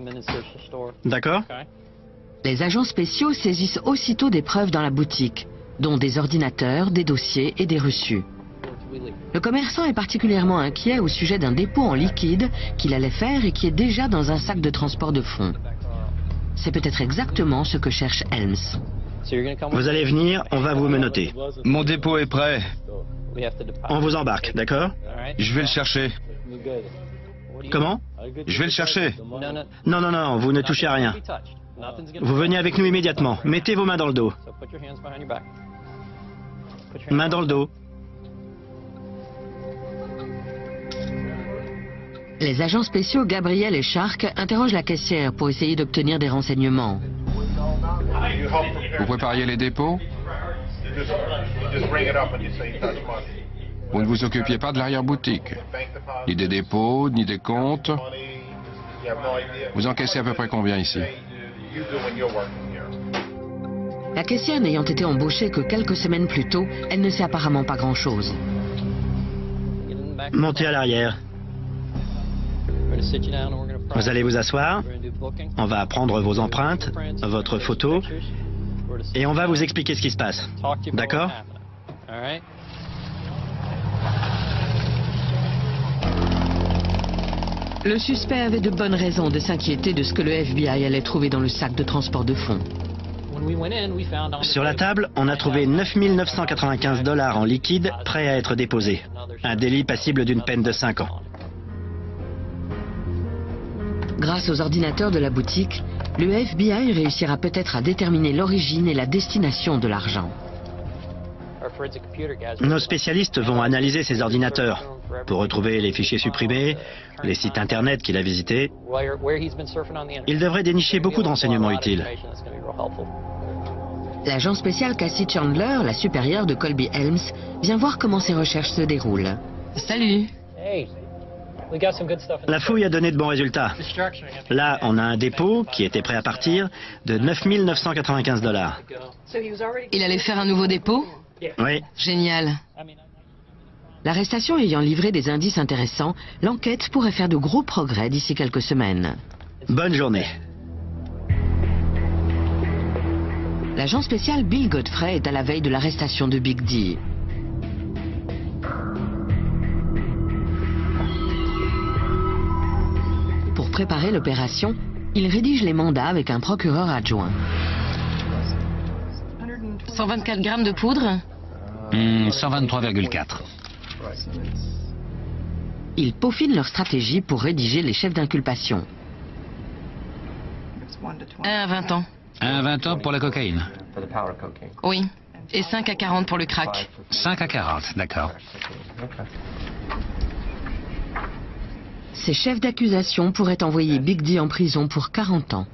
D'accord? Les agents spéciaux saisissent aussitôt des preuves dans la boutique, dont des ordinateurs, des dossiers et des reçus. Le commerçant est particulièrement inquiet au sujet d'un dépôt en liquide qu'il allait faire et qui est déjà dans un sac de transport de fonds. C'est peut-être exactement ce que cherche Helms. Vous allez venir, on va vous menotter. Mon dépôt est prêt. On vous embarque, d'accord? Je vais le chercher. Comment? Je vais le chercher. Non, non, non, vous ne touchez à rien. Vous venez avec nous immédiatement. Mettez vos mains dans le dos. Mains dans le dos. Les agents spéciaux Gabriel et Shark interrogent la caissière pour essayer d'obtenir des renseignements. Vous prépariez les dépôts? Vous ne vous occupiez pas de l'arrière-boutique? Ni des dépôts, ni des comptes? Vous encaissez à peu près combien ici? La caissière n'ayant été embauchée que quelques semaines plus tôt, elle ne sait apparemment pas grand-chose. Montez à l'arrière. Vous allez vous asseoir. On va prendre vos empreintes, votre photo, et on va vous expliquer ce qui se passe. D'accord? Le suspect avait de bonnes raisons de s'inquiéter de ce que le FBI allait trouver dans le sac de transport de fonds. Sur la table, on a trouvé 9 995 $ en liquide prêts à être déposés. Un délit passible d'une peine de 5 ans. Grâce aux ordinateurs de la boutique, le FBI réussira peut-être à déterminer l'origine et la destination de l'argent. Nos spécialistes vont analyser ces ordinateurs pour retrouver les fichiers supprimés, les sites internet qu'il a visités. Ils devraient dénicher beaucoup de renseignements utiles. L'agent spécial Cassie Chandler, la supérieure de Colby Helms, vient voir comment ces recherches se déroulent. Salut. La fouille a donné de bons résultats. Là, on a un dépôt qui était prêt à partir de 9 995 $. Il allait faire un nouveau dépôt? Oui. Génial. L'arrestation ayant livré des indices intéressants, l'enquête pourrait faire de gros progrès d'ici quelques semaines. Bonne journée. L'agent spécial Bill Godfrey est à la veille de l'arrestation de Big D. Pour préparer l'opération, il rédige les mandats avec un procureur adjoint. 124 grammes de poudre? 123,4. Ils peaufinent leur stratégie pour rédiger les chefs d'inculpation. 1 à 20 ans. 1 à 20 ans pour la cocaïne. Oui. et 5 à 40 pour le crack. 5 à 40, d'accord. Ces chefs d'accusation pourraient envoyer Big D en prison pour 40 ans.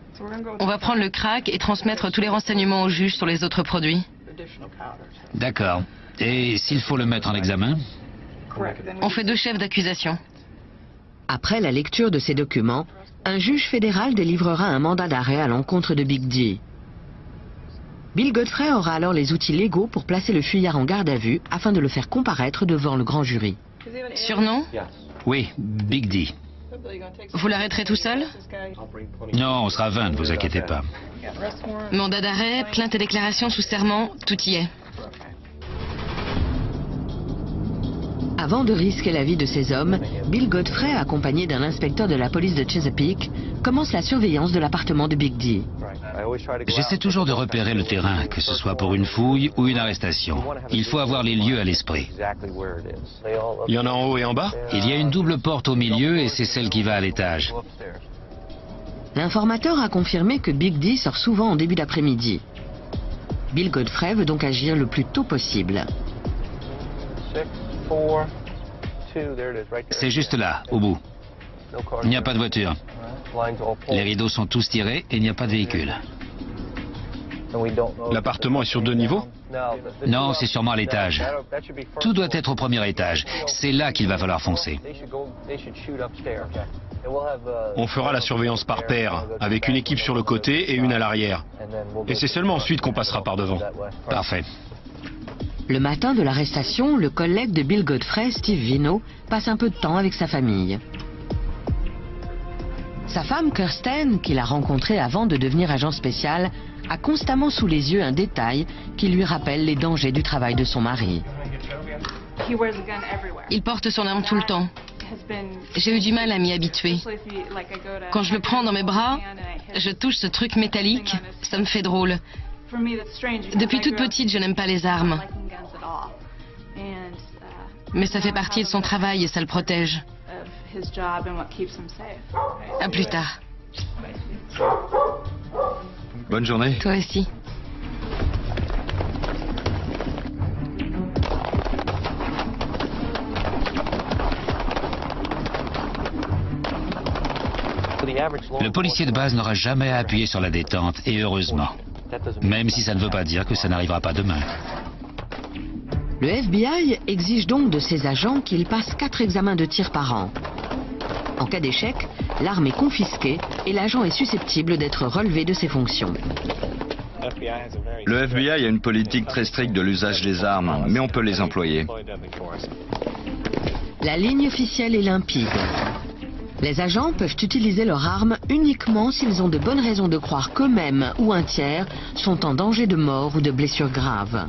On va prendre le crack et transmettre tous les renseignements au juge sur les autres produits. D'accord. Et s'il faut le mettre en examen? On fait 2 chefs d'accusation. Après la lecture de ces documents, un juge fédéral délivrera un mandat d'arrêt à l'encontre de Big D. Bill Godfrey aura alors les outils légaux pour placer le fuyard en garde à vue afin de le faire comparaître devant le grand jury. Surnom? Oui, Big D. Vous l'arrêterez tout seul? Non, on sera 20, ne vous inquiétez pas. Mandat d'arrêt, plainte et déclaration sous serment, tout y est. Avant de risquer la vie de ces hommes, Bill Godfrey, accompagné d'un inspecteur de la police de Chesapeake, commence la surveillance de l'appartement de Big D. J'essaie toujours de repérer le terrain, que ce soit pour une fouille ou une arrestation. Il faut avoir les lieux à l'esprit. Il y en a en haut et en bas? Il y a une double porte au milieu et c'est celle qui va à l'étage. L'informateur a confirmé que Big D sort souvent en début d'après-midi. Bill Godfrey veut donc agir le plus tôt possible. C'est juste là, au bout. Il n'y a pas de voiture. Les rideaux sont tous tirés et il n'y a pas de véhicule. L'appartement est sur 2 niveaux? Non, c'est sûrement à l'étage. Tout doit être au premier étage. C'est là qu'il va falloir foncer. On fera la surveillance par paire, avec une équipe sur le côté et une à l'arrière. Et c'est seulement ensuite qu'on passera par devant. Parfait. Le matin de l'arrestation, le collègue de Bill Godfrey, Steve Vino, passe un peu de temps avec sa famille. Sa femme, Kirsten, qu'il a rencontrée avant de devenir agent spécial, a constamment sous les yeux un détail qui lui rappelle les dangers du travail de son mari. Il porte son arme tout le temps. J'ai eu du mal à m'y habituer. Quand je le prends dans mes bras, je touche ce truc métallique, ça me fait drôle. Depuis toute petite, je n'aime pas les armes. Mais ça fait partie de son travail et ça le protège. À plus tard. Bonne journée. Toi aussi. Le policier de base n'aura jamais à appuyer sur la détente, et heureusement. Même si ça ne veut pas dire que ça n'arrivera pas demain. Le FBI exige donc de ses agents qu'ils passent 4 examens de tir par an. En cas d'échec, l'arme est confisquée et l'agent est susceptible d'être relevé de ses fonctions. Le FBI a une politique très stricte de l'usage des armes, mais on peut les employer. La ligne officielle est limpide. Les agents peuvent utiliser leur arme uniquement s'ils ont de bonnes raisons de croire qu'eux-mêmes ou un tiers sont en danger de mort ou de blessures graves.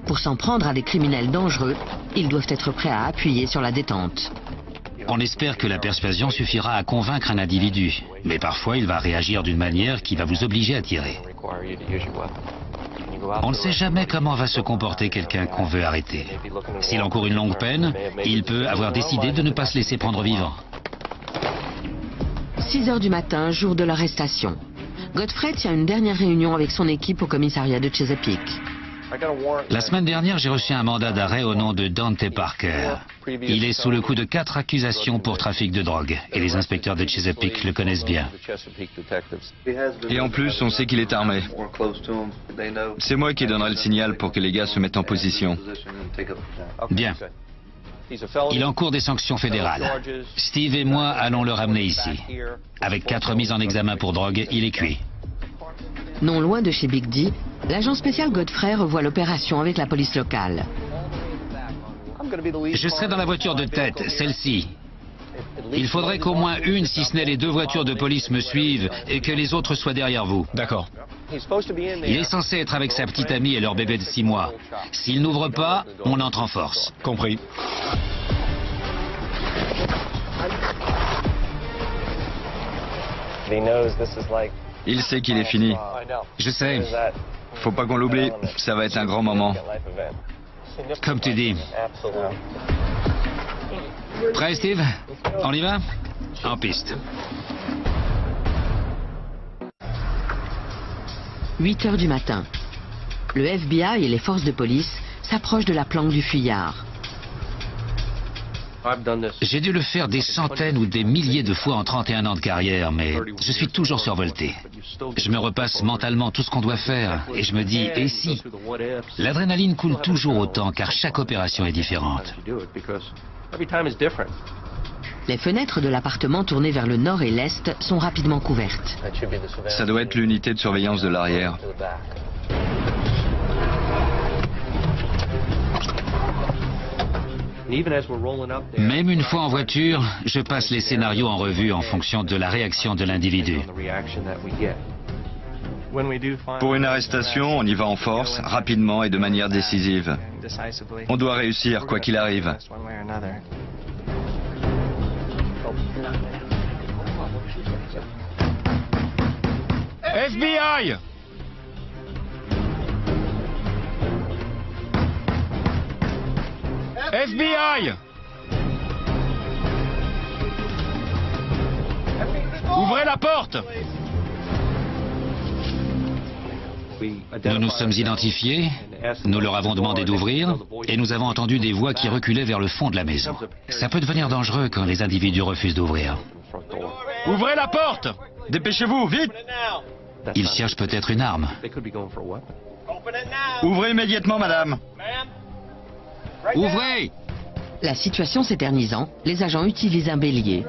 Pour s'en prendre à des criminels dangereux, ils doivent être prêts à appuyer sur la détente. On espère que la persuasion suffira à convaincre un individu, mais parfois il va réagir d'une manière qui va vous obliger à tirer. On ne sait jamais comment va se comporter quelqu'un qu'on veut arrêter. S'il encourt une longue peine, il peut avoir décidé de ne pas se laisser prendre vivant. 6 heures du matin, jour de l'arrestation. Godfrey tient une dernière réunion avec son équipe au commissariat de Chesapeake. La semaine dernière, j'ai reçu un mandat d'arrêt au nom de Dante Parker. Il est sous le coup de 4 accusations pour trafic de drogue, et les inspecteurs de Chesapeake le connaissent bien. Et en plus, on sait qu'il est armé. C'est moi qui donnerai le signal pour que les gars se mettent en position. Bien. Il encourt des sanctions fédérales. Steve et moi allons le ramener ici. Avec 4 mises en examen pour drogue, il est cuit. Non loin de chez Big D, l'agent spécial Godfrey revoit l'opération avec la police locale. Je serai dans la voiture de tête, celle-ci. Il faudrait qu'au moins une, si ce n'est les 2 voitures de police me suivent et que les autres soient derrière vous. D'accord. Il est censé être avec sa petite amie et leur bébé de 6 mois. S'il n'ouvre pas, on entre en force. Compris. Il sait qu'il est fini. Je sais. Faut pas qu'on l'oublie, ça va être un grand moment. Comme tu dis. Prêt, Steve? On y va? En piste. 8 heures du matin. le FBI et les forces de police s'approchent de la planque du fuyard. J'ai dû le faire des centaines ou des milliers de fois en 31 ans de carrière, mais je suis toujours survolté. Je me repasse mentalement tout ce qu'on doit faire et je me dis, et si? L'adrénaline coule toujours autant car chaque opération est différente. Les fenêtres de l'appartement tournées vers le nord et l'est sont rapidement couvertes. Ça doit être l'unité de surveillance de l'arrière. Même une fois en voiture, je passe les scénarios en revue en fonction de la réaction de l'individu. Pour une arrestation, on y va en force, rapidement et de manière décisive. On doit réussir, quoi qu'il arrive. FBI! FBI! Ouvrez la porte! Nous nous sommes identifiés, nous leur avons demandé d'ouvrir, et nous avons entendu des voix qui reculaient vers le fond de la maison. Ça peut devenir dangereux quand les individus refusent d'ouvrir. Ouvrez la porte! Dépêchez-vous, vite! Ils cherchent peut-être une arme. Ouvrez immédiatement, madame. Ouvrez! La situation s'éternisant, les agents utilisent un bélier.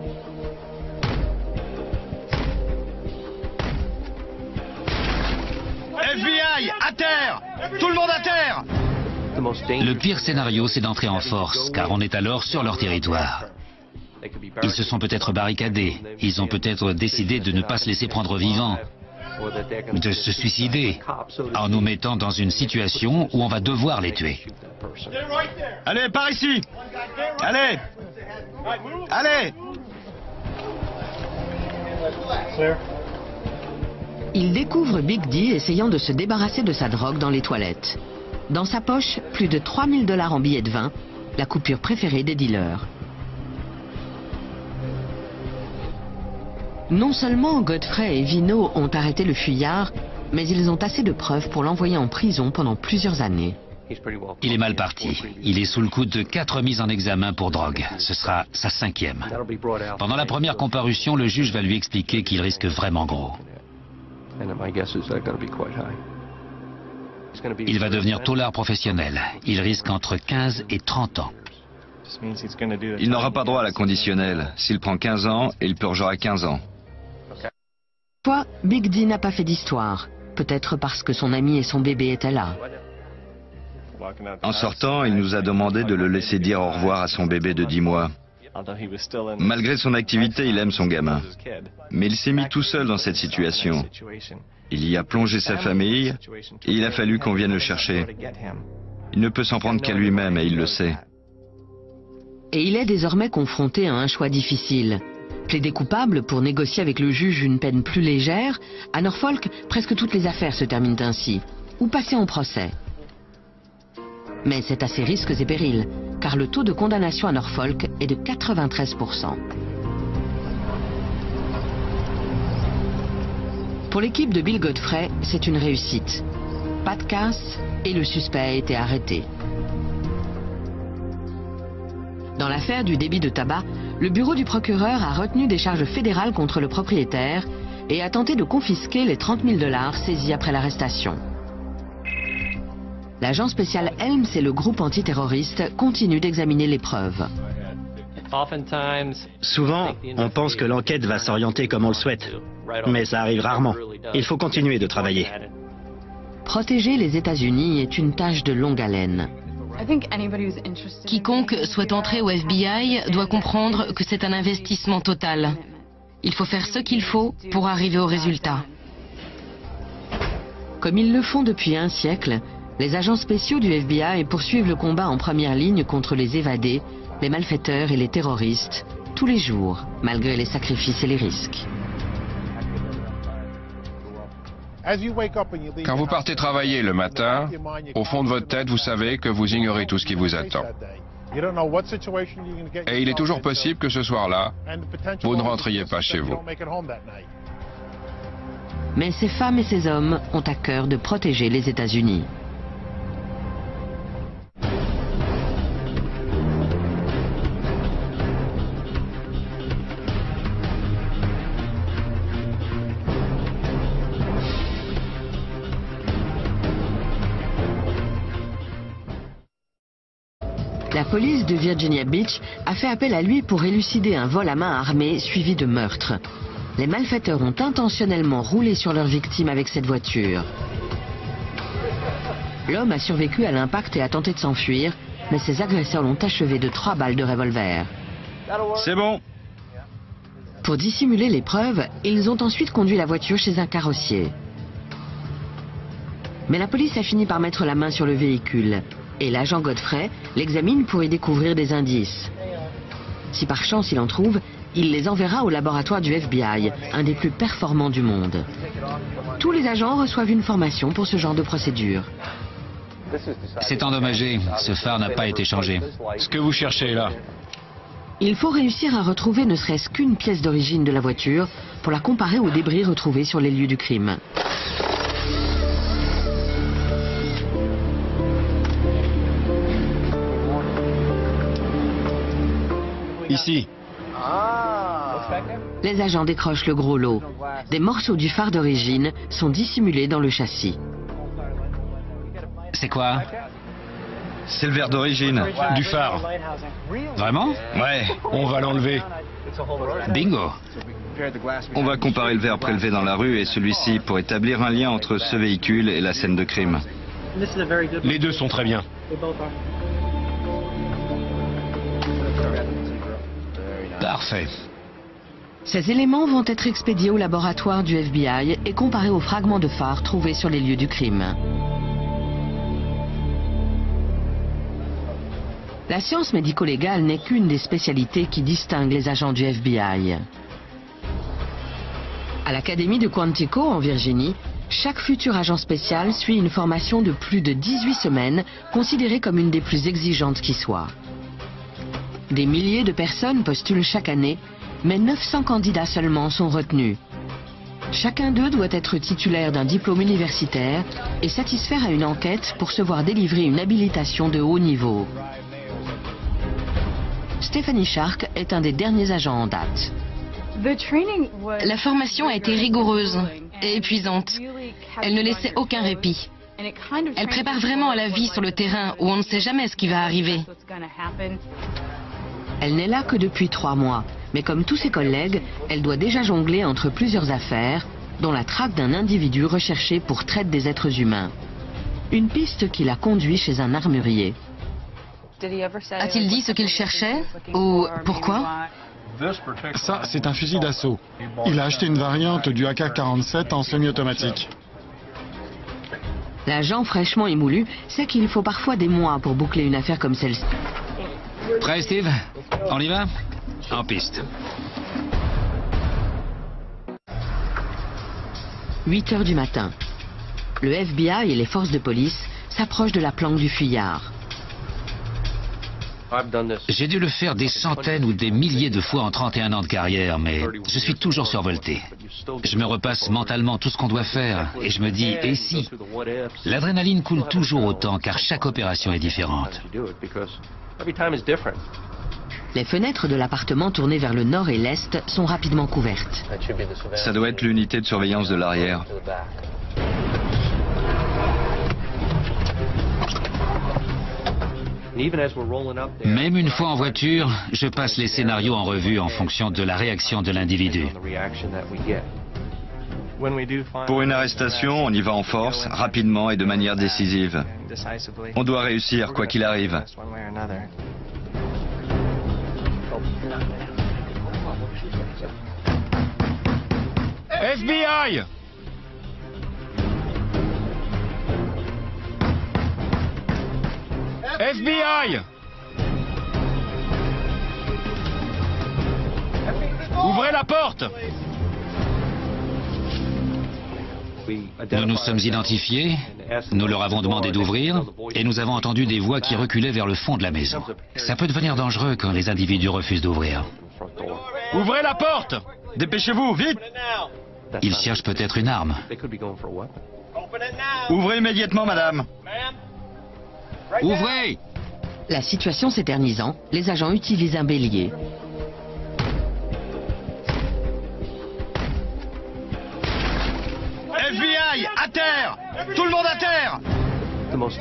FBI, à terre! Tout le monde à terre! Le pire scénario, c'est d'entrer en force, car on est alors sur leur territoire. Ils se sont peut-être barricadés, ils ont peut-être décidé de ne pas se laisser prendre vivants, de se suicider, en nous mettant dans une situation où on va devoir les tuer. Allez, par ici! Allez! Allez! Il découvre Big D essayant de se débarrasser de sa drogue dans les toilettes. Dans sa poche, plus de 3000 $ en billets de vin, la coupure préférée des dealers. Non seulement Godfrey et Vino ont arrêté le fuyard, mais ils ont assez de preuves pour l'envoyer en prison pendant plusieurs années. Il est mal parti. Il est sous le coup de 4 mises en examen pour drogue. Ce sera sa 5e. Pendant la première comparution, le juge va lui expliquer qu'il risque vraiment gros. Il va devenir taulard professionnel. Il risque entre 15 et 30 ans. Il n'aura pas droit à la conditionnelle. S'il prend 15 ans, il purgera 15 ans. Toi, Big D n'a pas fait d'histoire. Peut-être parce que son ami et son bébé étaient là. En sortant, il nous a demandé de le laisser dire au revoir à son bébé de 10 mois. Malgré son activité, il aime son gamin. Mais il s'est mis tout seul dans cette situation. Il y a plongé sa famille et il a fallu qu'on vienne le chercher. Il ne peut s'en prendre qu'à lui-même et il le sait. Et il est désormais confronté à un choix difficile. Plaider coupable pour négocier avec le juge une peine plus légère, à Norfolk, presque toutes les affaires se terminent ainsi. Ou passer en procès. Mais c'est à ses risques et périls, car le taux de condamnation à Norfolk est de 93%. Pour l'équipe de Bill Godfrey, c'est une réussite. Pas de casse et le suspect a été arrêté. Dans l'affaire du débit de tabac, le bureau du procureur a retenu des charges fédérales contre le propriétaire et a tenté de confisquer les 30 000 $ saisis après l'arrestation. L'agent spécial Helms et le groupe antiterroriste continuent d'examiner les preuves. Souvent, on pense que l'enquête va s'orienter comme on le souhaite. Mais ça arrive rarement. Il faut continuer de travailler. Protéger les États-Unis est une tâche de longue haleine. Quiconque souhaite entrer au FBI doit comprendre que c'est un investissement total. Il faut faire ce qu'il faut pour arriver au résultat. Comme ils le font depuis un siècle, les agents spéciaux du FBI poursuivent le combat en première ligne contre les évadés, les malfaiteurs et les terroristes, tous les jours, malgré les sacrifices et les risques. Quand vous partez travailler le matin, au fond de votre tête, vous savez que vous ignorez tout ce qui vous attend. Et il est toujours possible que ce soir-là, vous ne rentriez pas chez vous. Mais ces femmes et ces hommes ont à cœur de protéger les États-Unis. La police de Virginia Beach a fait appel à lui pour élucider un vol à main armée suivi de meurtre. Les malfaiteurs ont intentionnellement roulé sur leur victime avec cette voiture. L'homme a survécu à l'impact et a tenté de s'enfuir, mais ses agresseurs l'ont achevé de 3 balles de revolver. C'est bon. Pour dissimuler les preuves, ils ont ensuite conduit la voiture chez un carrossier. Mais la police a fini par mettre la main sur le véhicule. Et l'agent Godfrey l'examine pour y découvrir des indices. Si par chance il en trouve, il les enverra au laboratoire du FBI, un des plus performants du monde. Tous les agents reçoivent une formation pour ce genre de procédure. C'est endommagé, ce phare n'a pas été changé. Ce que vous cherchez là. Il faut réussir à retrouver ne serait-ce qu'une pièce d'origine de la voiture pour la comparer aux débris retrouvés sur les lieux du crime. Ici. Les agents décrochent le gros lot. Des morceaux du phare d'origine sont dissimulés dans le châssis. C'est quoi? C'est le verre d'origine. Du phare. Vraiment? Ouais. On va l'enlever. Bingo. On va comparer le verre prélevé dans la rue et celui-ci pour établir un lien entre ce véhicule et la scène de crime. Les deux sont très bien. Parfait. Ces éléments vont être expédiés au laboratoire du FBI et comparés aux fragments de phare trouvés sur les lieux du crime. La science médico-légale n'est qu'une des spécialités qui distinguent les agents du FBI. À l'Académie de Quantico, en Virginie, chaque futur agent spécial suit une formation de plus de 18 semaines, considérée comme une des plus exigeantes qui soit. Des milliers de personnes postulent chaque année, mais 900 candidats seulement sont retenus. Chacun d'eux doit être titulaire d'un diplôme universitaire et satisfaire à une enquête pour se voir délivrer une habilitation de haut niveau. Stephanie Shark est un des derniers agents en date. La formation a été rigoureuse et épuisante. Elle ne laissait aucun répit. Elle prépare vraiment à la vie sur le terrain où on ne sait jamais ce qui va arriver. Elle n'est là que depuis 3 mois, mais comme tous ses collègues, elle doit déjà jongler entre plusieurs affaires, dont la traque d'un individu recherché pour traite des êtres humains. Une piste qui l'a conduit chez un armurier. A-t-il dit ce qu'il cherchait? Ou pourquoi? Ça, c'est un fusil d'assaut. Il a acheté une variante du AK-47 en semi-automatique. L'agent fraîchement émoulu sait qu'il faut parfois des mois pour boucler une affaire comme celle-ci. Prêt, Steve? On y va? En piste. 8 heures du matin. Le FBI et les forces de police s'approchent de la planque du fuyard. J'ai dû le faire des centaines ou des milliers de fois en 31 ans de carrière, mais je suis toujours survolté. Je me repasse mentalement tout ce qu'on doit faire et je me dis, et si? L'adrénaline coule toujours autant car chaque opération est différente. Les fenêtres de l'appartement tournées vers le nord et l'est sont rapidement couvertes. Ça doit être l'unité de surveillance de l'arrière. Même une fois en voiture, je passe les scénarios en revue en fonction de la réaction de l'individu. Pour une arrestation, on y va en force, rapidement et de manière décisive. On doit réussir, quoi qu'il arrive. FBI! FBI! Ouvrez la porte! Nous nous sommes identifiés, nous leur avons demandé d'ouvrir et nous avons entendu des voix qui reculaient vers le fond de la maison. Ça peut devenir dangereux quand les individus refusent d'ouvrir. Ouvrez la porte! Dépêchez-vous, vite! Ils cherchent peut-être une arme. Ouvrez immédiatement, madame. Ouvrez! La situation s'éternisant, les agents utilisent un bélier. FBI, à terre! Tout le monde à terre!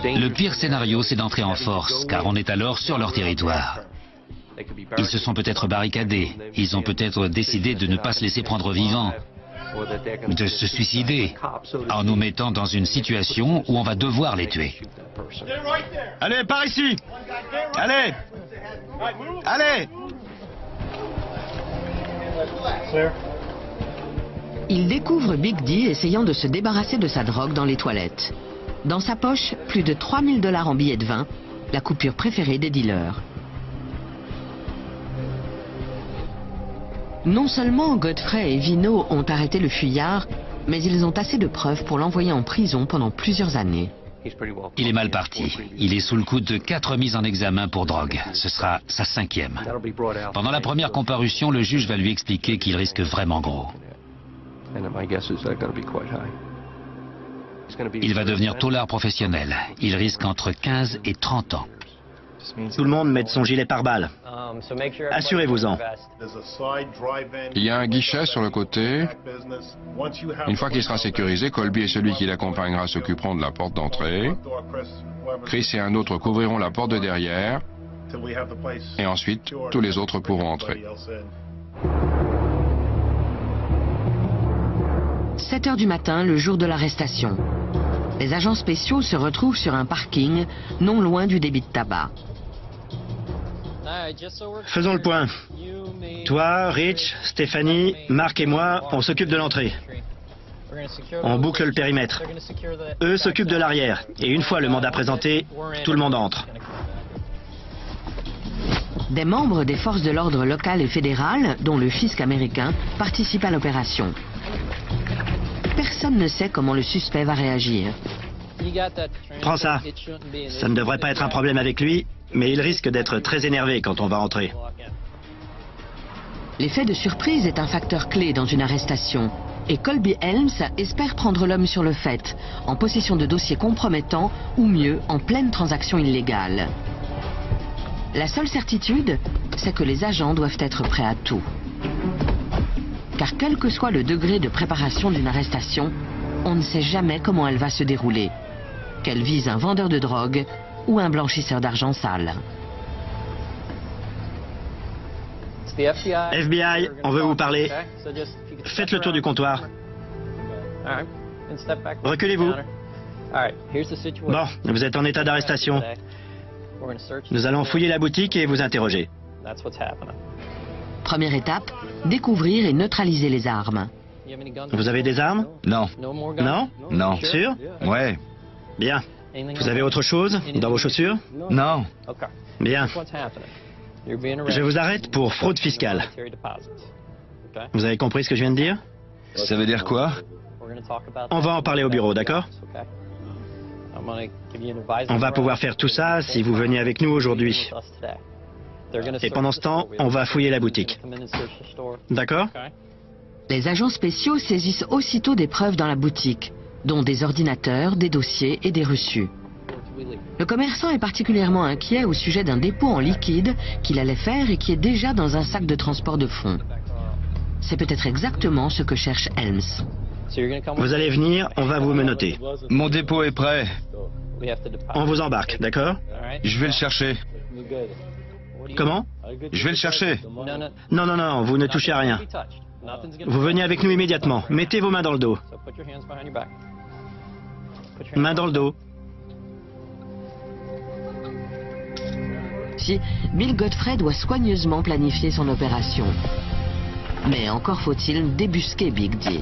Le pire scénario, c'est d'entrer en force, car on est alors sur leur territoire. Ils se sont peut-être barricadés, ils ont peut-être décidé de ne pas se laisser prendre vivants, de se suicider, en nous mettant dans une situation où on va devoir les tuer. Allez, par ici! Allez! Allez! Il découvre Big D essayant de se débarrasser de sa drogue dans les toilettes. Dans sa poche, plus de 3000 $ en billets de vin, la coupure préférée des dealers. Non seulement Godfrey et Vino ont arrêté le fuyard, mais ils ont assez de preuves pour l'envoyer en prison pendant plusieurs années. Il est mal parti. Il est sous le coup de 4 mises en examen pour drogue. Ce sera sa 5e. Pendant la première comparution, le juge va lui expliquer qu'il risque vraiment gros. Il va devenir taulard professionnel. Il risque entre 15 et 30 ans. Tout le monde met son gilet pare-balles. Assurez-vous-en. Il y a un guichet sur le côté. Une fois qu'il sera sécurisé, Colby et celui qui l'accompagnera s'occuperont de la porte d'entrée. Chris et un autre couvriront la porte de derrière. Et ensuite, tous les autres pourront entrer. 7 heures du matin, le jour de l'arrestation. Les agents spéciaux se retrouvent sur un parking, non loin du débit de tabac. Faisons le point. Toi, Rich, Stéphanie, Marc et moi, on s'occupe de l'entrée. On boucle le périmètre. Eux s'occupent de l'arrière. Et une fois le mandat présenté, tout le monde entre. Des membres des forces de l'ordre locales et fédérales, dont le fisc américain, participent à l'opération. Personne ne sait comment le suspect va réagir. Prends ça. Ça ne devrait pas être un problème avec lui, mais il risque d'être très énervé quand on va entrer. L'effet de surprise est un facteur clé dans une arrestation. Et Colby Helms espère prendre l'homme sur le fait, en possession de dossiers compromettants, ou mieux, en pleine transaction illégale. La seule certitude, c'est que les agents doivent être prêts à tout. Car quel que soit le degré de préparation d'une arrestation, on ne sait jamais comment elle va se dérouler. Qu'elle vise un vendeur de drogue ou un blanchisseur d'argent sale. FBI, on veut vous parler. Faites le tour du comptoir. Reculez-vous. Bon, vous êtes en état d'arrestation. Nous allons fouiller la boutique et vous interroger. Première étape, découvrir et neutraliser les armes. Vous avez des armes? Non. Non? Non. Sûr? Ouais. Bien. Vous avez autre chose dans vos chaussures? Non. Bien. Je vous arrête pour fraude fiscale. Vous avez compris ce que je viens de dire? Ça veut dire quoi? On va en parler au bureau, d'accord? On va pouvoir faire tout ça si vous venez avec nous aujourd'hui. Et pendant ce temps, on va fouiller la boutique. D'accord? Les agents spéciaux saisissent aussitôt des preuves dans la boutique, dont des ordinateurs, des dossiers et des reçus. Le commerçant est particulièrement inquiet au sujet d'un dépôt en liquide qu'il allait faire et qui est déjà dans un sac de transport de fonds. C'est peut-être exactement ce que cherche Helms. Vous allez venir, on va vous menotter. Mon dépôt est prêt. On vous embarque, d'accord? Je vais le chercher. Comment? Je vais le chercher. Non, non, non, vous ne touchez à rien. Vous venez avec nous immédiatement. Mettez vos mains dans le dos. Mains dans le dos. Si Bill Godfrey doit soigneusement planifier son opération. Mais encore faut-il débusquer Big D.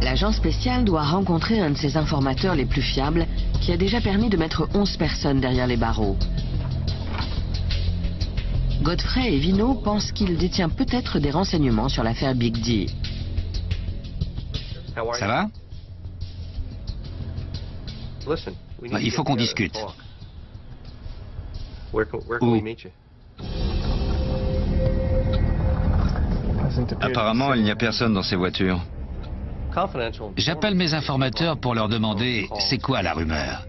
L'agent spécial doit rencontrer un de ses informateurs les plus fiables qui a déjà permis de mettre 11 personnes derrière les barreaux. Godfrey et Vino pensent qu'il détient peut-être des renseignements sur l'affaire Big D. Ça va? Il faut qu'on discute. Où? Apparemment, il n'y a personne dans ces voitures. J'appelle mes informateurs pour leur demander c'est quoi la rumeur.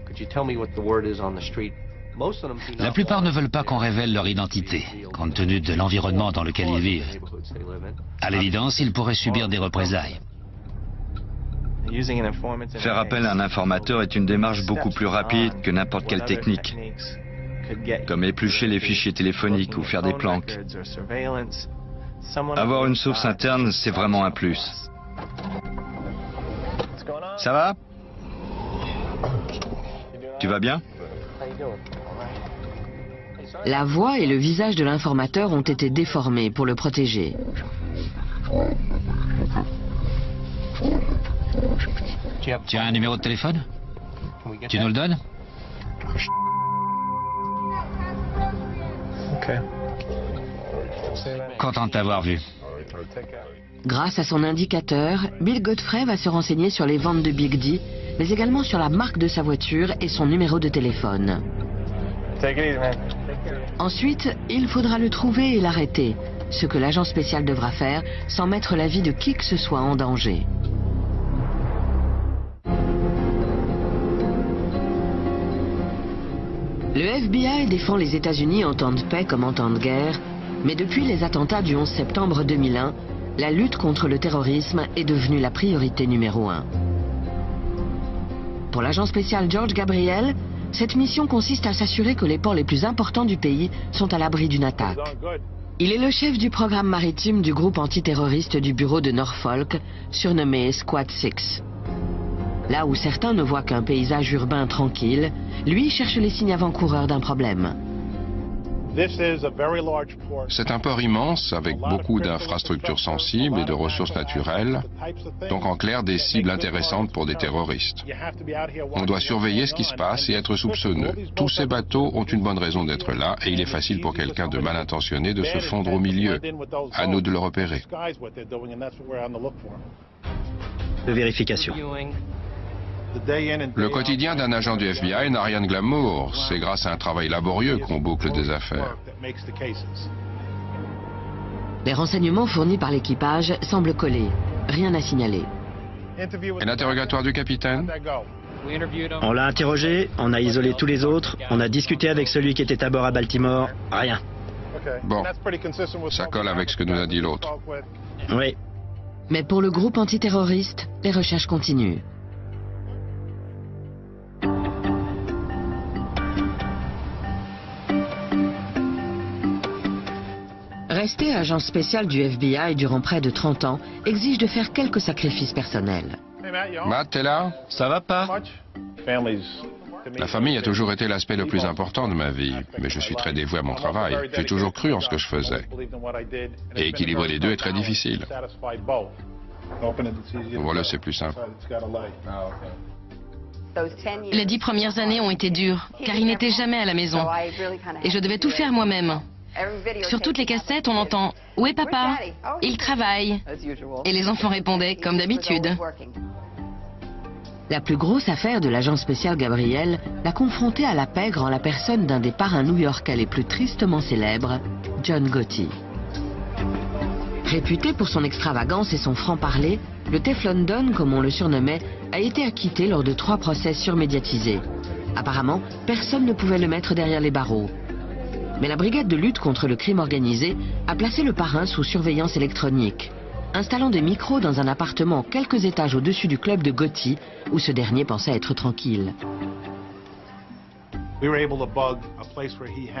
La plupart ne veulent pas qu'on révèle leur identité, compte tenu de l'environnement dans lequel ils vivent. À l'évidence, ils pourraient subir des représailles. Faire appel à un informateur est une démarche beaucoup plus rapide que n'importe quelle technique, comme éplucher les fichiers téléphoniques ou faire des planques. Avoir une source interne, c'est vraiment un plus. Ça va? Tu vas bien? La voix et le visage de l'informateur ont été déformés pour le protéger. Tu as un numéro de téléphone? Tu nous le donnes? Content de t'avoir vu. Grâce à son indicateur, Bill Godfrey va se renseigner sur les ventes de Big D, mais également sur la marque de sa voiture et son numéro de téléphone. Ensuite, il faudra le trouver et l'arrêter, ce que l'agent spécial devra faire sans mettre la vie de qui que ce soit en danger. Le FBI défend les États-Unis en temps de paix comme en temps de guerre, mais depuis les attentats du 11 septembre 2001, la lutte contre le terrorisme est devenue la priorité numéro 1. Pour l'agent spécial George Gabriel, cette mission consiste à s'assurer que les ports les plus importants du pays sont à l'abri d'une attaque. Il est le chef du programme maritime du groupe antiterroriste du bureau de Norfolk, surnommé Squad 6. Là où certains ne voient qu'un paysage urbain tranquille, lui cherche les signes avant-coureurs d'un problème. C'est un port immense avec beaucoup d'infrastructures sensibles et de ressources naturelles, donc en clair des cibles intéressantes pour des terroristes. On doit surveiller ce qui se passe et être soupçonneux. Tous ces bateaux ont une bonne raison d'être là et il est facile pour quelqu'un de mal intentionné de se fondre au milieu. À nous de le repérer. De vérification. Le quotidien d'un agent du FBI n'a rien de glamour. C'est grâce à un travail laborieux qu'on boucle des affaires. Les renseignements fournis par l'équipage semblent collés. Rien à signaler. Et l'interrogatoire du capitaine? On l'a interrogé, on a isolé tous les autres, on a discuté avec celui qui était à bord à Baltimore, rien. Bon, ça colle avec ce que nous a dit l'autre. Oui. Mais pour le groupe antiterroriste, les recherches continuent. Rester agent spécial du FBI durant près de 30 ans exige de faire quelques sacrifices personnels. Matt, t'es là? Ça va pas? La famille a toujours été l'aspect le plus important de ma vie, mais je suis très dévoué à mon travail. J'ai toujours cru en ce que je faisais. Et équilibrer les deux est très difficile. Voilà, c'est plus simple. Les 10 premières années ont été dures, car il n'était jamais à la maison. Et je devais tout faire moi-même. Sur toutes les cassettes, on entend « Où est papa ? Il travaille !» Et les enfants répondaient comme d'habitude. La plus grosse affaire de l'agent spécial Gabriel l'a confronté à la pègre en la personne d'un des parrains new-yorkais les plus tristement célèbres, John Gotti. Réputé pour son extravagance et son franc-parler, le Teflon Don, comme on le surnommait, a été acquitté lors de 3 procès surmédiatisés. Apparemment, personne ne pouvait le mettre derrière les barreaux. Mais la brigade de lutte contre le crime organisé a placé le parrain sous surveillance électronique, installant des micros dans un appartement quelques étages au-dessus du club de Gotti, où ce dernier pensait être tranquille.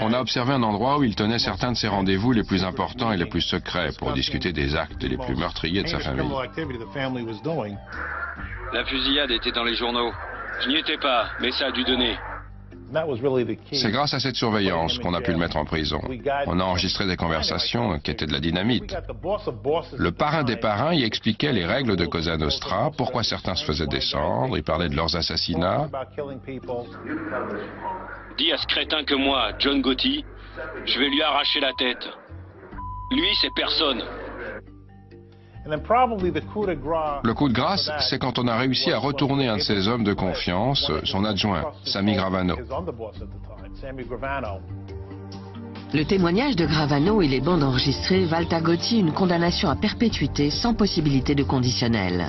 On a observé un endroit où il tenait certains de ses rendez-vous les plus importants et les plus secrets pour discuter des actes les plus meurtriers de sa famille. La fusillade était dans les journaux. Je n'y étais pas, mais ça a dû donner. C'est grâce à cette surveillance qu'on a pu le mettre en prison. On a enregistré des conversations qui étaient de la dynamite. Le parrain des parrains y expliquait les règles de Cosa Nostra, pourquoi certains se faisaient descendre, il parlait de leurs assassinats. Dis à ce crétin que moi, John Gotti, je vais lui arracher la tête. Lui, c'est personne. Le coup de grâce, c'est quand on a réussi à retourner un de ses hommes de confiance, son adjoint, Sammy Gravano. Le témoignage de Gravano et les bandes enregistrées valent à Gotti une condamnation à perpétuité sans possibilité de conditionnel.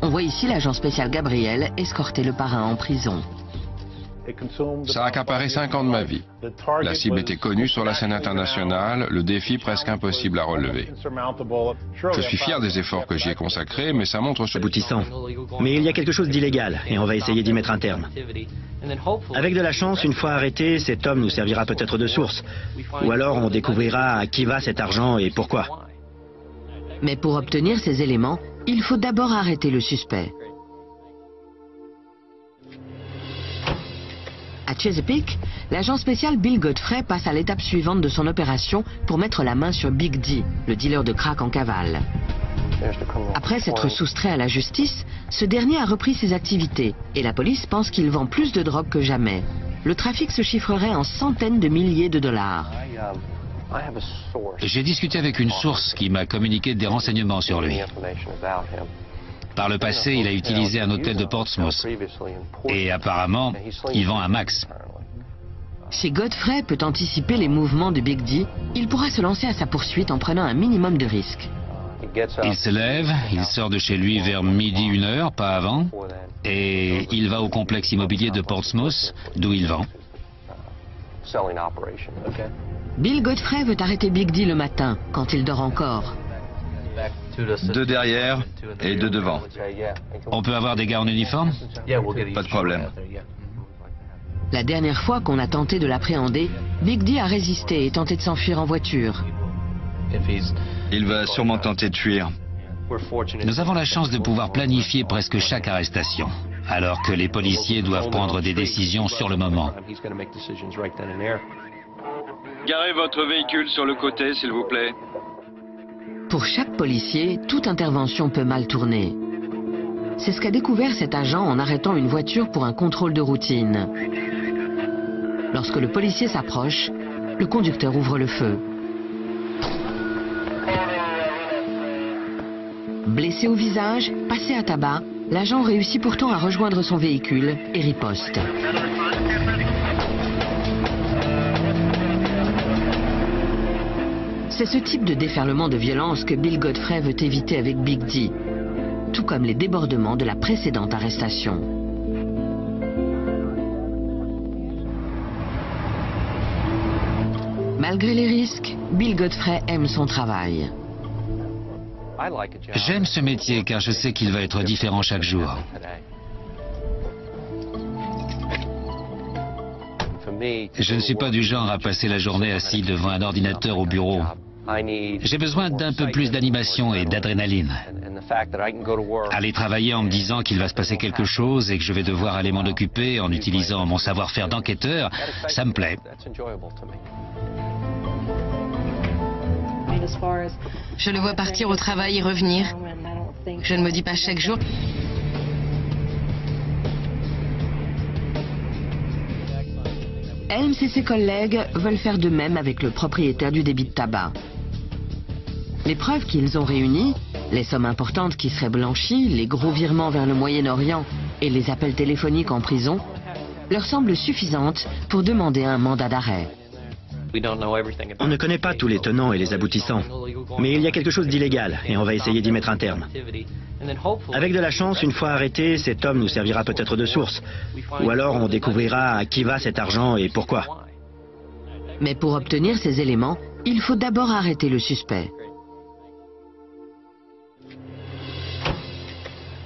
On voit ici l'agent spécial Gabriel escorter le parrain en prison. Ça a accaparé 5 ans de ma vie. La cible était connue sur la scène internationale, le défi presque impossible à relever. Je suis fier des efforts que j'y ai consacrés, mais ça montre ce aboutissant. Mais il y a quelque chose d'illégal et on va essayer d'y mettre un terme. Avec de la chance, une fois arrêté, cet homme nous servira peut-être de source. Ou alors on découvrira à qui va cet argent et pourquoi. Mais pour obtenir ces éléments, il faut d'abord arrêter le suspect. À Chesapeake, l'agent spécial Bill Godfrey passe à l'étape suivante de son opération pour mettre la main sur Big D, le dealer de crack en cavale. Après s'être soustrait à la justice, ce dernier a repris ses activités et la police pense qu'il vend plus de drogue que jamais. Le trafic se chiffrerait en centaines de milliers de dollars. J'ai discuté avec une source qui m'a communiqué des renseignements sur lui. Par le passé, il a utilisé un hôtel de Portsmouth. Et apparemment, il vend un max. Si Godfrey peut anticiper les mouvements de Big D, il pourra se lancer à sa poursuite en prenant un minimum de risques. Il se lève, il sort de chez lui vers midi, 1h, pas avant, et il va au complexe immobilier de Portsmouth, d'où il vend. Bill Godfrey veut arrêter Big D le matin, quand il dort encore. 2 derrière et 2 devant. On peut avoir des gars en uniforme? Pas de problème. La dernière fois qu'on a tenté de l'appréhender, Big D a résisté et tenté de s'enfuir en voiture. Il va sûrement tenter de fuir. Nous avons la chance de pouvoir planifier presque chaque arrestation, alors que les policiers doivent prendre des décisions sur le moment. Garez votre véhicule sur le côté, s'il vous plaît. Pour chaque policier, toute intervention peut mal tourner. C'est ce qu'a découvert cet agent en arrêtant une voiture pour un contrôle de routine. Lorsque le policier s'approche, le conducteur ouvre le feu. Blessé au visage, passé à tabac, l'agent réussit pourtant à rejoindre son véhicule et riposte. C'est ce type de déferlement de violence que Bill Godfrey veut éviter avec Big D, tout comme les débordements de la précédente arrestation. Malgré les risques, Bill Godfrey aime son travail. J'aime ce métier car je sais qu'il va être différent chaque jour. Je ne suis pas du genre à passer la journée assis devant un ordinateur au bureau. J'ai besoin d'un peu plus d'animation et d'adrénaline. Aller travailler en me disant qu'il va se passer quelque chose et que je vais devoir aller m'en occuper en utilisant mon savoir-faire d'enquêteur, ça me plaît. Je le vois partir au travail et revenir. Je ne me dis pas chaque jour. Helms et ses collègues veulent faire de même avec le propriétaire du débit de tabac. Les preuves qu'ils ont réunies, les sommes importantes qui seraient blanchies, les gros virements vers le Moyen-Orient et les appels téléphoniques en prison, leur semblent suffisantes pour demander un mandat d'arrêt. On ne connaît pas tous les tenants et les aboutissants, mais il y a quelque chose d'illégal et on va essayer d'y mettre un terme. Avec de la chance, une fois arrêté, cet homme nous servira peut-être de source. Ou alors on découvrira à qui va cet argent et pourquoi. Mais pour obtenir ces éléments, il faut d'abord arrêter le suspect.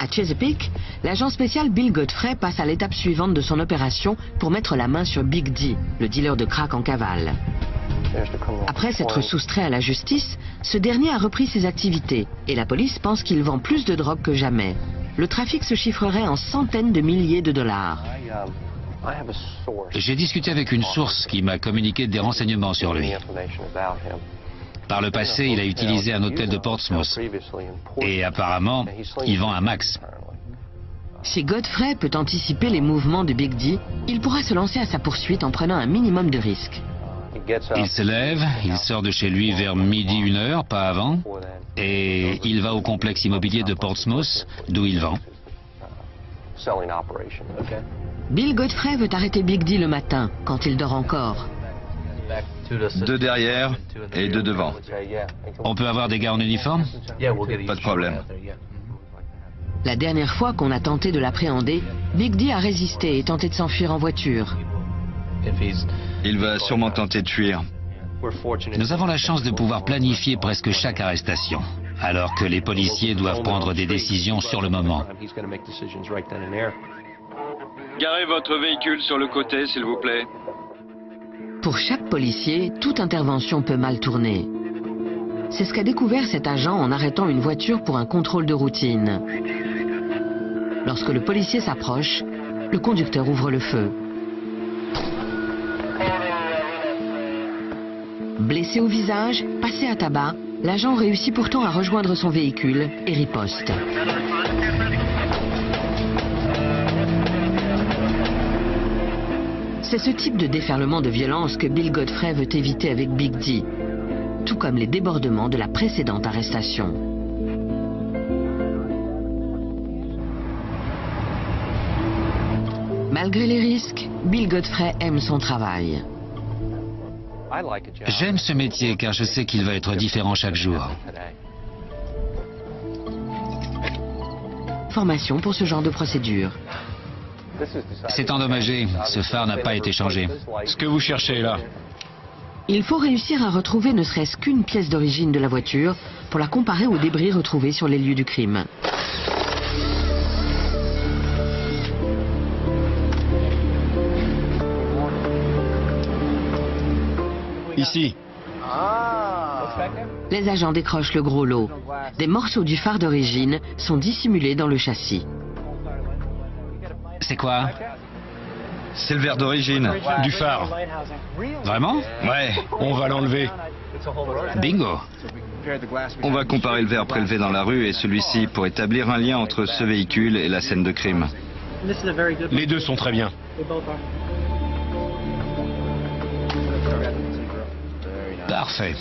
À Chesapeake, l'agent spécial Bill Godfrey passe à l'étape suivante de son opération pour mettre la main sur Big D, le dealer de crack en cavale. Après s'être soustrait à la justice, ce dernier a repris ses activités et la police pense qu'il vend plus de drogue que jamais. Le trafic se chiffrerait en centaines de milliers de dollars. J'ai discuté avec une source qui m'a communiqué des renseignements sur lui. Par le passé, il a utilisé un hôtel de Portsmouth. Et apparemment, il vend un max. Si Godfrey peut anticiper les mouvements de Big D, il pourra se lancer à sa poursuite en prenant un minimum de risques. Il se lève, il sort de chez lui vers midi, 1h, pas avant, et il va au complexe immobilier de Portsmouth, d'où il vend. Bill Godfrey veut arrêter Big D le matin, quand il dort encore. 2 derrière et 2 devant. On peut avoir des gars en uniforme? Pas de problème. La dernière fois qu'on a tenté de l'appréhender, Big D a résisté et tenté de s'enfuir en voiture. Il va sûrement tenter de fuir. Nous avons la chance de pouvoir planifier presque chaque arrestation, alors que les policiers doivent prendre des décisions sur le moment. Garez votre véhicule sur le côté, s'il vous plaît. Pour chaque policier, toute intervention peut mal tourner. C'est ce qu'a découvert cet agent en arrêtant une voiture pour un contrôle de routine. Lorsque le policier s'approche, le conducteur ouvre le feu. Blessé au visage, passé à tabac, l'agent réussit pourtant à rejoindre son véhicule et riposte. C'est ce type de déferlement de violence que Bill Godfrey veut éviter avec Big D, tout comme les débordements de la précédente arrestation. Malgré les risques, Bill Godfrey aime son travail. J'aime ce métier car je sais qu'il va être différent chaque jour. Formation pour ce genre de procédure. C'est endommagé, ce phare n'a pas été changé. Ce que vous cherchez là. Il faut réussir à retrouver ne serait-ce qu'une pièce d'origine de la voiture pour la comparer aux débris retrouvés sur les lieux du crime. Ici. Les agents décrochent le gros lot. Des morceaux du phare d'origine sont dissimulés dans le châssis. C'est quoi? C'est le verre d'origine. Du phare. Vraiment? Ouais. On va l'enlever. Bingo! On va comparer le verre prélevé dans la rue et celui-ci pour établir un lien entre ce véhicule et la scène de crime. Les deux sont très bien. Parfait.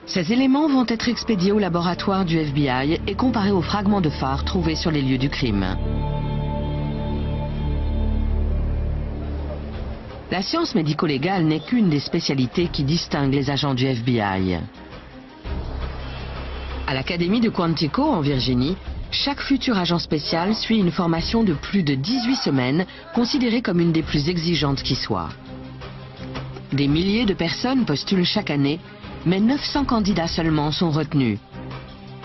Ces éléments vont être expédiés au laboratoire du FBI et comparés aux fragments de phare trouvés sur les lieux du crime. La science médico-légale n'est qu'une des spécialités qui distinguent les agents du FBI. À l'Académie de Quantico, en Virginie, chaque futur agent spécial suit une formation de plus de 18 semaines, considérée comme une des plus exigeantes qui soit. Des milliers de personnes postulent chaque année, mais 900 candidats seulement sont retenus.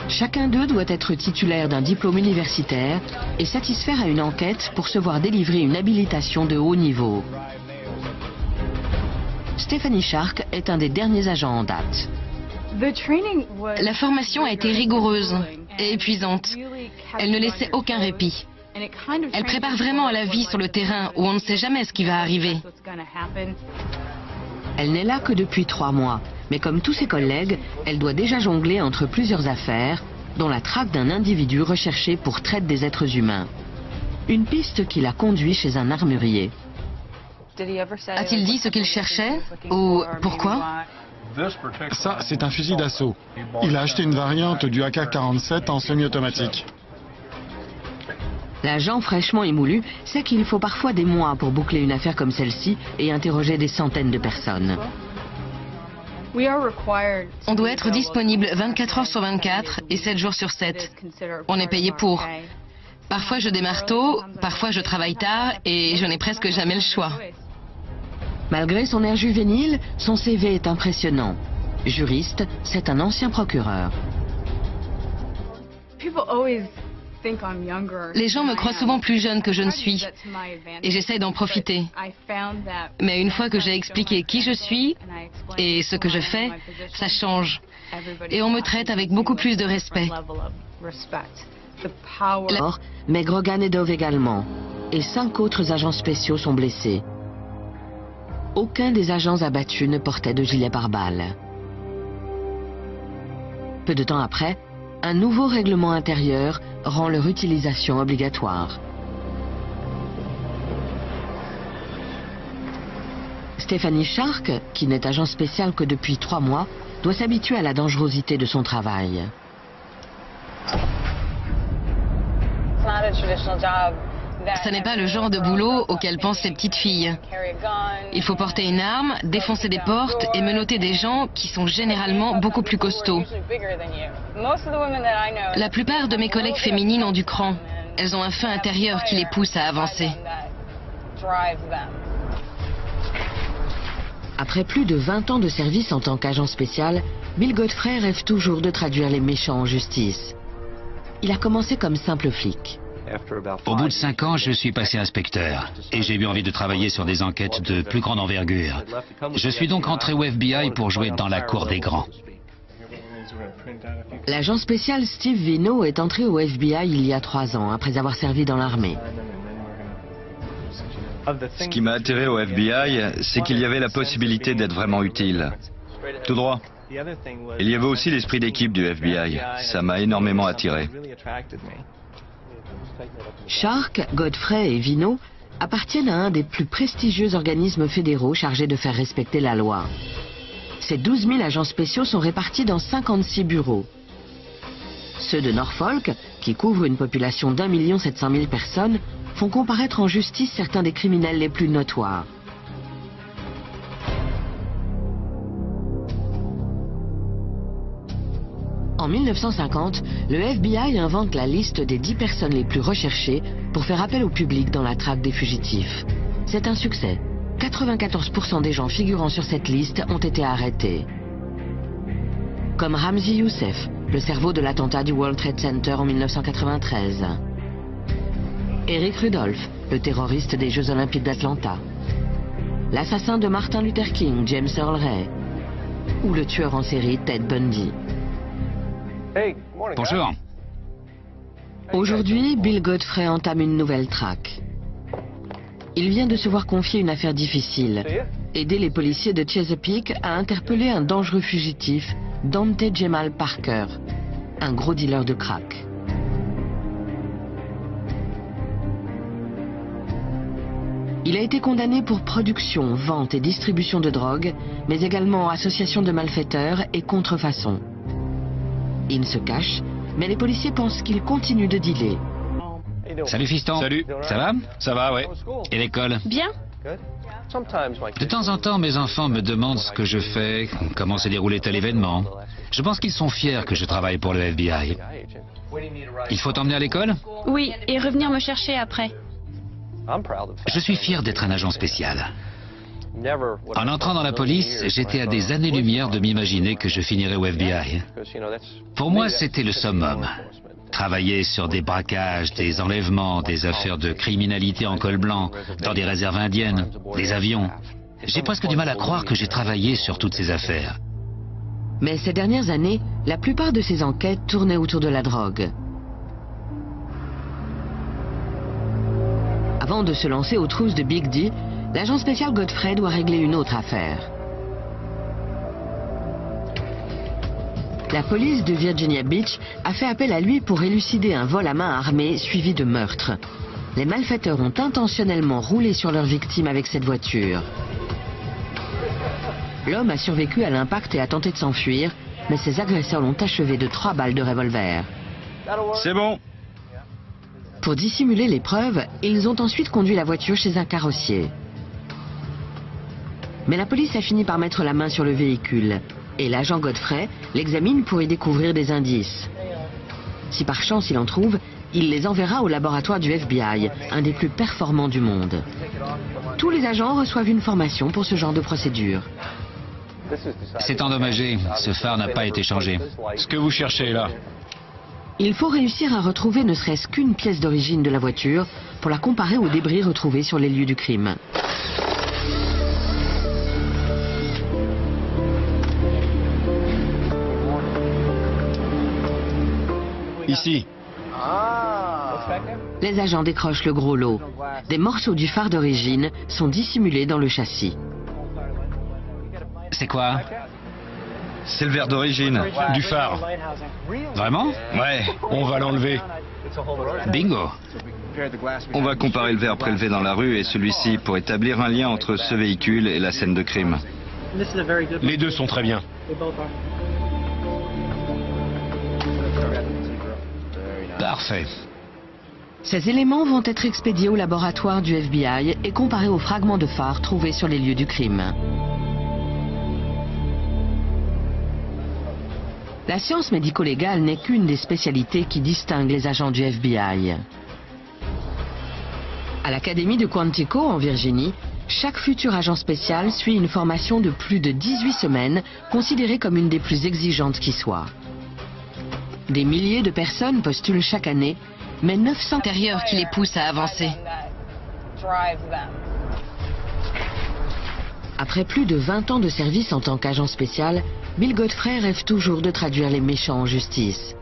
Chacun d'eux doit être titulaire d'un diplôme universitaire et satisfaire à une enquête pour se voir délivrer une habilitation de haut niveau. Stephanie Shark est un des derniers agents en date. La formation a été rigoureuse et épuisante. Elle ne laissait aucun répit. Elle prépare vraiment à la vie sur le terrain où on ne sait jamais ce qui va arriver. Elle n'est là que depuis 3 mois, mais comme tous ses collègues, elle doit déjà jongler entre plusieurs affaires, dont la traque d'un individu recherché pour traite des êtres humains. Une piste qui l'a conduit chez un armurier. A-t-il dit ce qu'il cherchait? Ou pourquoi? Ça, c'est un fusil d'assaut. Il a acheté une variante du AK-47 en semi-automatique. L'agent fraîchement émoulu sait qu'il faut parfois des mois pour boucler une affaire comme celle-ci et interroger des centaines de personnes. On doit être disponible 24 heures sur 24 et 7 jours sur 7. On est payé pour. Parfois je démarre tôt, parfois je travaille tard et je n'ai presque jamais le choix. Malgré son air juvénile, son CV est impressionnant. Juriste, c'est un ancien procureur. Les gens me croient souvent plus jeune que je ne suis et j'essaie d'en profiter. Mais une fois que j'ai expliqué qui je suis et ce que je fais, ça change. Et on me traite avec beaucoup plus de respect. Mais Grogan et Dove également. Et 5 autres agents spéciaux sont blessés. Aucun des agents abattus ne portait de gilet pare-balles. Peu de temps après, un nouveau règlement intérieur rend leur utilisation obligatoire. Stephanie Shark, qui n'est agent spécial que depuis 3 mois, doit s'habituer à la dangerosité de son travail. Ça n'est pas le genre de boulot auquel pensent ces petites filles. Il faut porter une arme, défoncer des portes et menotter des gens qui sont généralement beaucoup plus costauds. La plupart de mes collègues féminines ont du cran. Elles ont un feu intérieur qui les pousse à avancer. Après plus de 20 ans de service en tant qu'agent spécial, Bill Godfrey rêve toujours de traduire les méchants en justice. Il a commencé comme simple flic. Au bout de 5 ans, je suis passé inspecteur et j'ai eu envie de travailler sur des enquêtes de plus grande envergure. Je suis donc entré au FBI pour jouer dans la cour des grands. L'agent spécial Steve Vino est entré au FBI il y a 3 ans, après avoir servi dans l'armée. Ce qui m'a attiré au FBI, c'est qu'il y avait la possibilité d'être vraiment utile. Tout droit. Il y avait aussi l'esprit d'équipe du FBI. Ça m'a énormément attiré. Shark, Godfrey et Vino appartiennent à un des plus prestigieux organismes fédéraux chargés de faire respecter la loi. Ces 12 000 agents spéciaux sont répartis dans 56 bureaux. Ceux de Norfolk, qui couvrent une population d'1 700 000 personnes, font comparaître en justice certains des criminels les plus notoires. En 1950, le FBI invente la liste des 10 personnes les plus recherchées pour faire appel au public dans la traque des fugitifs. C'est un succès. 94% des gens figurant sur cette liste ont été arrêtés. Comme Ramzi Youssef, le cerveau de l'attentat du World Trade Center en 1993. Eric Rudolph, le terroriste des Jeux Olympiques d'Atlanta. L'assassin de Martin Luther King, James Earl Ray. Ou le tueur en série Ted Bundy. Bonjour. Aujourd'hui, Bill Godfrey entame une nouvelle traque. Il vient de se voir confier une affaire difficile. Aider les policiers de Chesapeake à interpeller un dangereux fugitif, Dante Jemal Parker, un gros dealer de crack. Il a été condamné pour production, vente et distribution de drogue, mais également association de malfaiteurs et contrefaçon. Il se cache, mais les policiers pensent qu'il continue de dealer. Salut fiston. Salut. Ça va? Ça va, ouais. Et l'école? Bien. De temps en temps, mes enfants me demandent ce que je fais, comment s'est déroulé tel événement. Je pense qu'ils sont fiers que je travaille pour le FBI. Il faut t'emmener à l'école? Oui, et revenir me chercher après. Je suis fier d'être un agent spécial. En entrant dans la police, j'étais à des années-lumière de m'imaginer que je finirais au FBI. Pour moi, c'était le summum. Travailler sur des braquages, des enlèvements, des affaires de criminalité en col blanc, dans des réserves indiennes, des avions. J'ai presque du mal à croire que j'ai travaillé sur toutes ces affaires. Mais ces dernières années, la plupart de ces enquêtes tournaient autour de la drogue. Avant de se lancer aux trousses de Big D, l'agent spécial Godfrey doit régler une autre affaire. La police de Virginia Beach a fait appel à lui pour élucider un vol à main armée suivi de meurtre. Les malfaiteurs ont intentionnellement roulé sur leur victime avec cette voiture. L'homme a survécu à l'impact et a tenté de s'enfuir, mais ses agresseurs l'ont achevé de 3 balles de revolver. C'est bon. Pour dissimuler les preuves, ils ont ensuite conduit la voiture chez un carrossier. Mais la police a fini par mettre la main sur le véhicule. Et l'agent Godfrey l'examine pour y découvrir des indices. Si par chance il en trouve, il les enverra au laboratoire du FBI, un des plus performants du monde. Tous les agents reçoivent une formation pour ce genre de procédure. C'est endommagé, ce phare n'a pas été changé. Ce que vous cherchez là. Il faut réussir à retrouver ne serait-ce qu'une pièce d'origine de la voiture pour la comparer aux débris retrouvés sur les lieux du crime. Ici. Les agents décrochent le gros lot. Des morceaux du phare d'origine sont dissimulés dans le châssis. C'est quoi? C'est le verre d'origine. Du phare. Vraiment? Ouais, on va l'enlever. Bingo. On va comparer le verre prélevé dans la rue et celui-ci pour établir un lien entre ce véhicule et la scène de crime. Les deux sont très bien. Parfait. Ces éléments vont être expédiés au laboratoire du FBI et comparés aux fragments de phare trouvés sur les lieux du crime. La science médico-légale n'est qu'une des spécialités qui distinguent les agents du FBI. À l'Académie de Quantico, en Virginie, chaque futur agent spécial suit une formation de plus de 18 semaines, considérée comme une des plus exigeantes qui soit. Des milliers de personnes postulent chaque année, mais 900 intérieurs qui les poussent à avancer. Après plus de 20 ans de service en tant qu'agent spécial, Bill Godfrey rêve toujours de traduire les méchants en justice.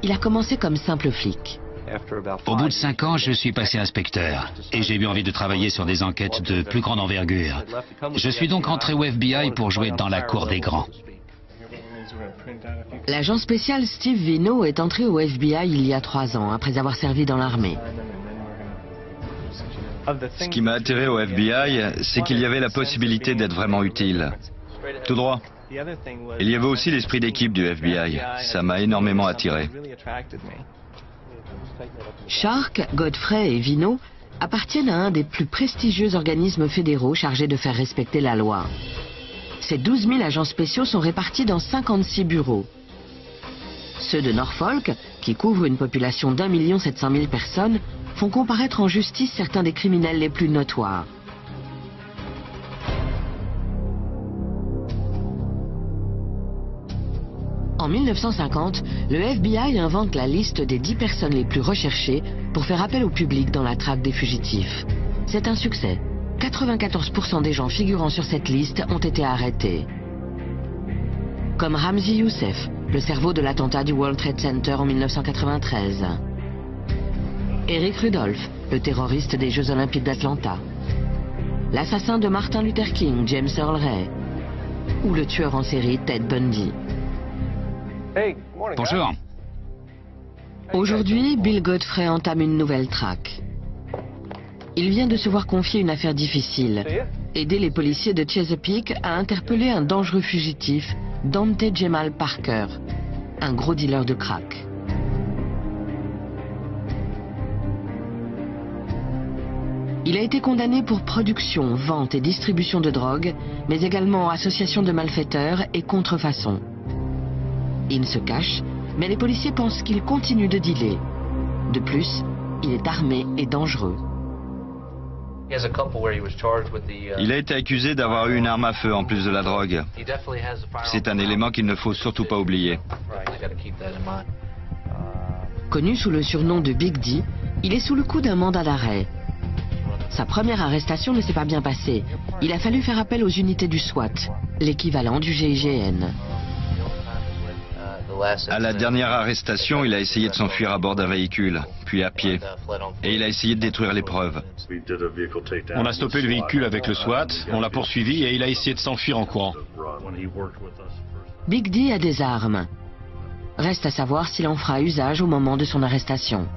Il a commencé comme simple flic. Au bout de 5 ans, je suis passé inspecteur et j'ai eu envie de travailler sur des enquêtes de plus grande envergure. Je suis donc entré au FBI pour jouer dans la cour des grands. L'agent spécial Steve Vino est entré au FBI il y a 3 ans, après avoir servi dans l'armée. Ce qui m'a attiré au FBI, c'est qu'il y avait la possibilité d'être vraiment utile. Tout droit. Il y avait aussi l'esprit d'équipe du FBI. Ça m'a énormément attiré. Shark, Godfrey et Vino appartiennent à un des plus prestigieux organismes fédéraux chargés de faire respecter la loi. Ces 12 000 agents spéciaux sont répartis dans 56 bureaux. Ceux de Norfolk, qui couvrent une population d'1 700 000 personnes, font comparaître en justice certains des criminels les plus notoires. En 1950, le FBI invente la liste des 10 personnes les plus recherchées pour faire appel au public dans la traque des fugitifs. C'est un succès. 94% des gens figurant sur cette liste ont été arrêtés. Comme Ramzi Youssef, le cerveau de l'attentat du World Trade Center en 1993. Eric Rudolph, le terroriste des Jeux Olympiques d'Atlanta. L'assassin de Martin Luther King, James Earl Ray. Ou le tueur en série Ted Bundy. Bonjour. Aujourd'hui, Bill Godfrey entame une nouvelle traque. Il vient de se voir confier une affaire difficile. Aider les policiers de Chesapeake à interpeller un dangereux fugitif, Dante Jemal Parker, un gros dealer de crack. Il a été condamné pour production, vente et distribution de drogue, mais également association de malfaiteurs et contrefaçon. Il se cache, mais les policiers pensent qu'il continue de dealer. De plus, il est armé et dangereux. Il a été accusé d'avoir eu une arme à feu en plus de la drogue. C'est un élément qu'il ne faut surtout pas oublier. Connu sous le surnom de Big D, il est sous le coup d'un mandat d'arrêt. Sa première arrestation ne s'est pas bien passée. Il a fallu faire appel aux unités du SWAT, l'équivalent du GIGN. À la dernière arrestation, il a essayé de s'enfuir à bord d'un véhicule, puis à pied. Et il a essayé de détruire les preuves. On a stoppé le véhicule avec le SWAT, on l'a poursuivi et il a essayé de s'enfuir en courant. Big D a des armes. Reste à savoir s'il en fera usage au moment de son arrestation.